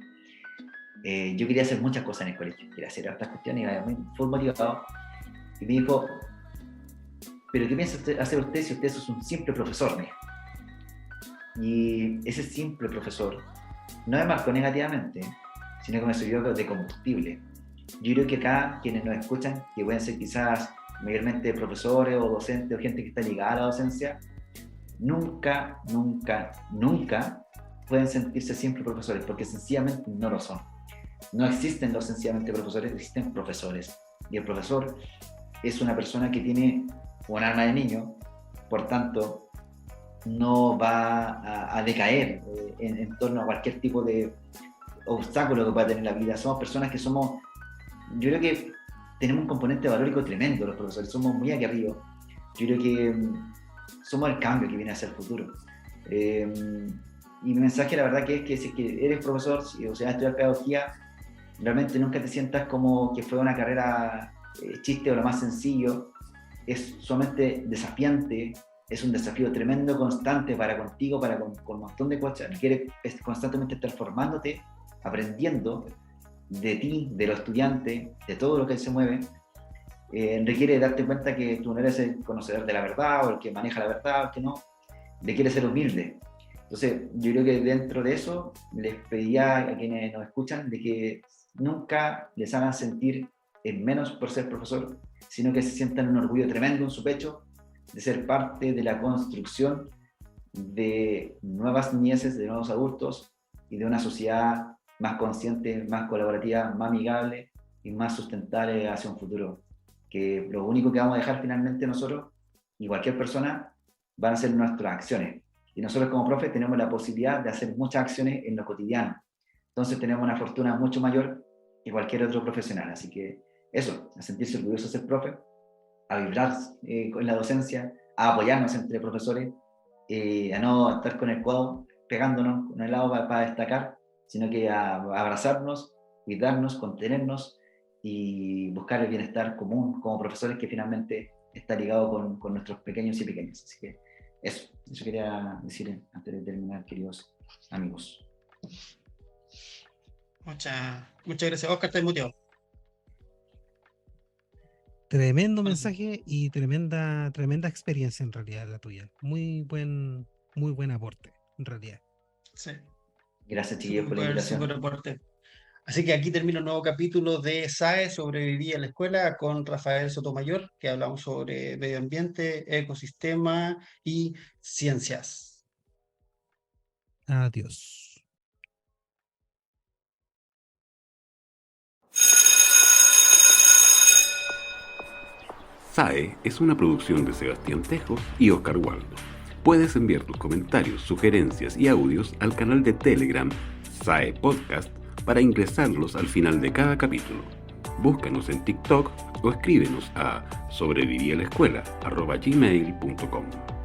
Yo quería hacer muchas cosas en el colegio, quería hacer otras cuestiones, y fue motivado, y me dijo, ¿pero qué piensa hacer usted si usted es un simple profesor? Me dijo. Y ese simple profesor no me marcó negativamente, sino que me sirvió de combustible. Yo creo que acá, quienes nos escuchan, que pueden ser quizás mayormente profesores o docentes o gente que está ligada a la docencia, nunca pueden sentirse siempre profesores, porque sencillamente no lo son. No existen los sencillamente profesores, existen profesores. Y el profesor es una persona que tiene un alma de niño, por tanto, no va a decaer en torno a cualquier tipo de obstáculo que pueda tener la vida. Somos personas que yo creo que tenemos un componente valórico tremendo los profesores, somos muy aguerridos. Yo creo que somos el cambio que viene a ser el futuro. Y mi mensaje, la verdad, que es que si eres profesor, o sea, estudiar pedagogía, realmente nunca te sientas como que fue una carrera chiste o lo más sencillo. Es sumamente desafiante, es un desafío tremendo, constante para contigo, con un montón de cosas. Requiere constantemente estar formándote, aprendiendo de ti, de los estudiantes, de todo lo que se mueve. Requiere darte cuenta que tú no eres el conocedor de la verdad o el que maneja la verdad, o el que no. Requiere ser humilde. Entonces, yo creo que dentro de eso les pediría a quienes nos escuchan de que nunca les hagan sentir menos por ser profesor, sino que se sientan un orgullo tremendo en su pecho de ser parte de la construcción de nuevas niñeces, de nuevos adultos y de una sociedad más consciente, más colaborativa, más amigable y más sustentable hacia un futuro. Que lo único que vamos a dejar finalmente nosotros y cualquier persona van a ser nuestras acciones. Y nosotros como profes tenemos la posibilidad de hacer muchas acciones en lo cotidiano. Entonces tenemos una fortuna mucho mayor que cualquier otro profesional. Así que eso, a sentirse orgulloso de ser profe, a vibrar con la docencia, a apoyarnos entre profesores, a no estar con el codo pegándonos con el lado para destacar, sino que a abrazarnos, cuidarnos, contenernos y buscar el bienestar común como profesores, que finalmente está ligado con nuestros pequeños y pequeñas. Así que eso quería decir antes de terminar, queridos amigos. Muchas gracias. Oscar, te muteado. Tremendo mensaje y tremenda experiencia en realidad la tuya. Muy buen aporte, en realidad. Sí. Gracias, chiquillos, por la invitación. Súper aporte. Así que aquí termina un nuevo capítulo de SAE, Sobreviví en la Escuela, con Rafael Sotomayor, que hablamos sobre medio ambiente, ecosistema y ciencias. Adiós. SAE es una producción de Sebastián Tejos y Oscar Waldo. Puedes enviar tus comentarios, sugerencias y audios al canal de Telegram SAE Podcast para ingresarlos al final de cada capítulo. Búscanos en TikTok o escríbenos a sobrevivialaescuela@gmail.com.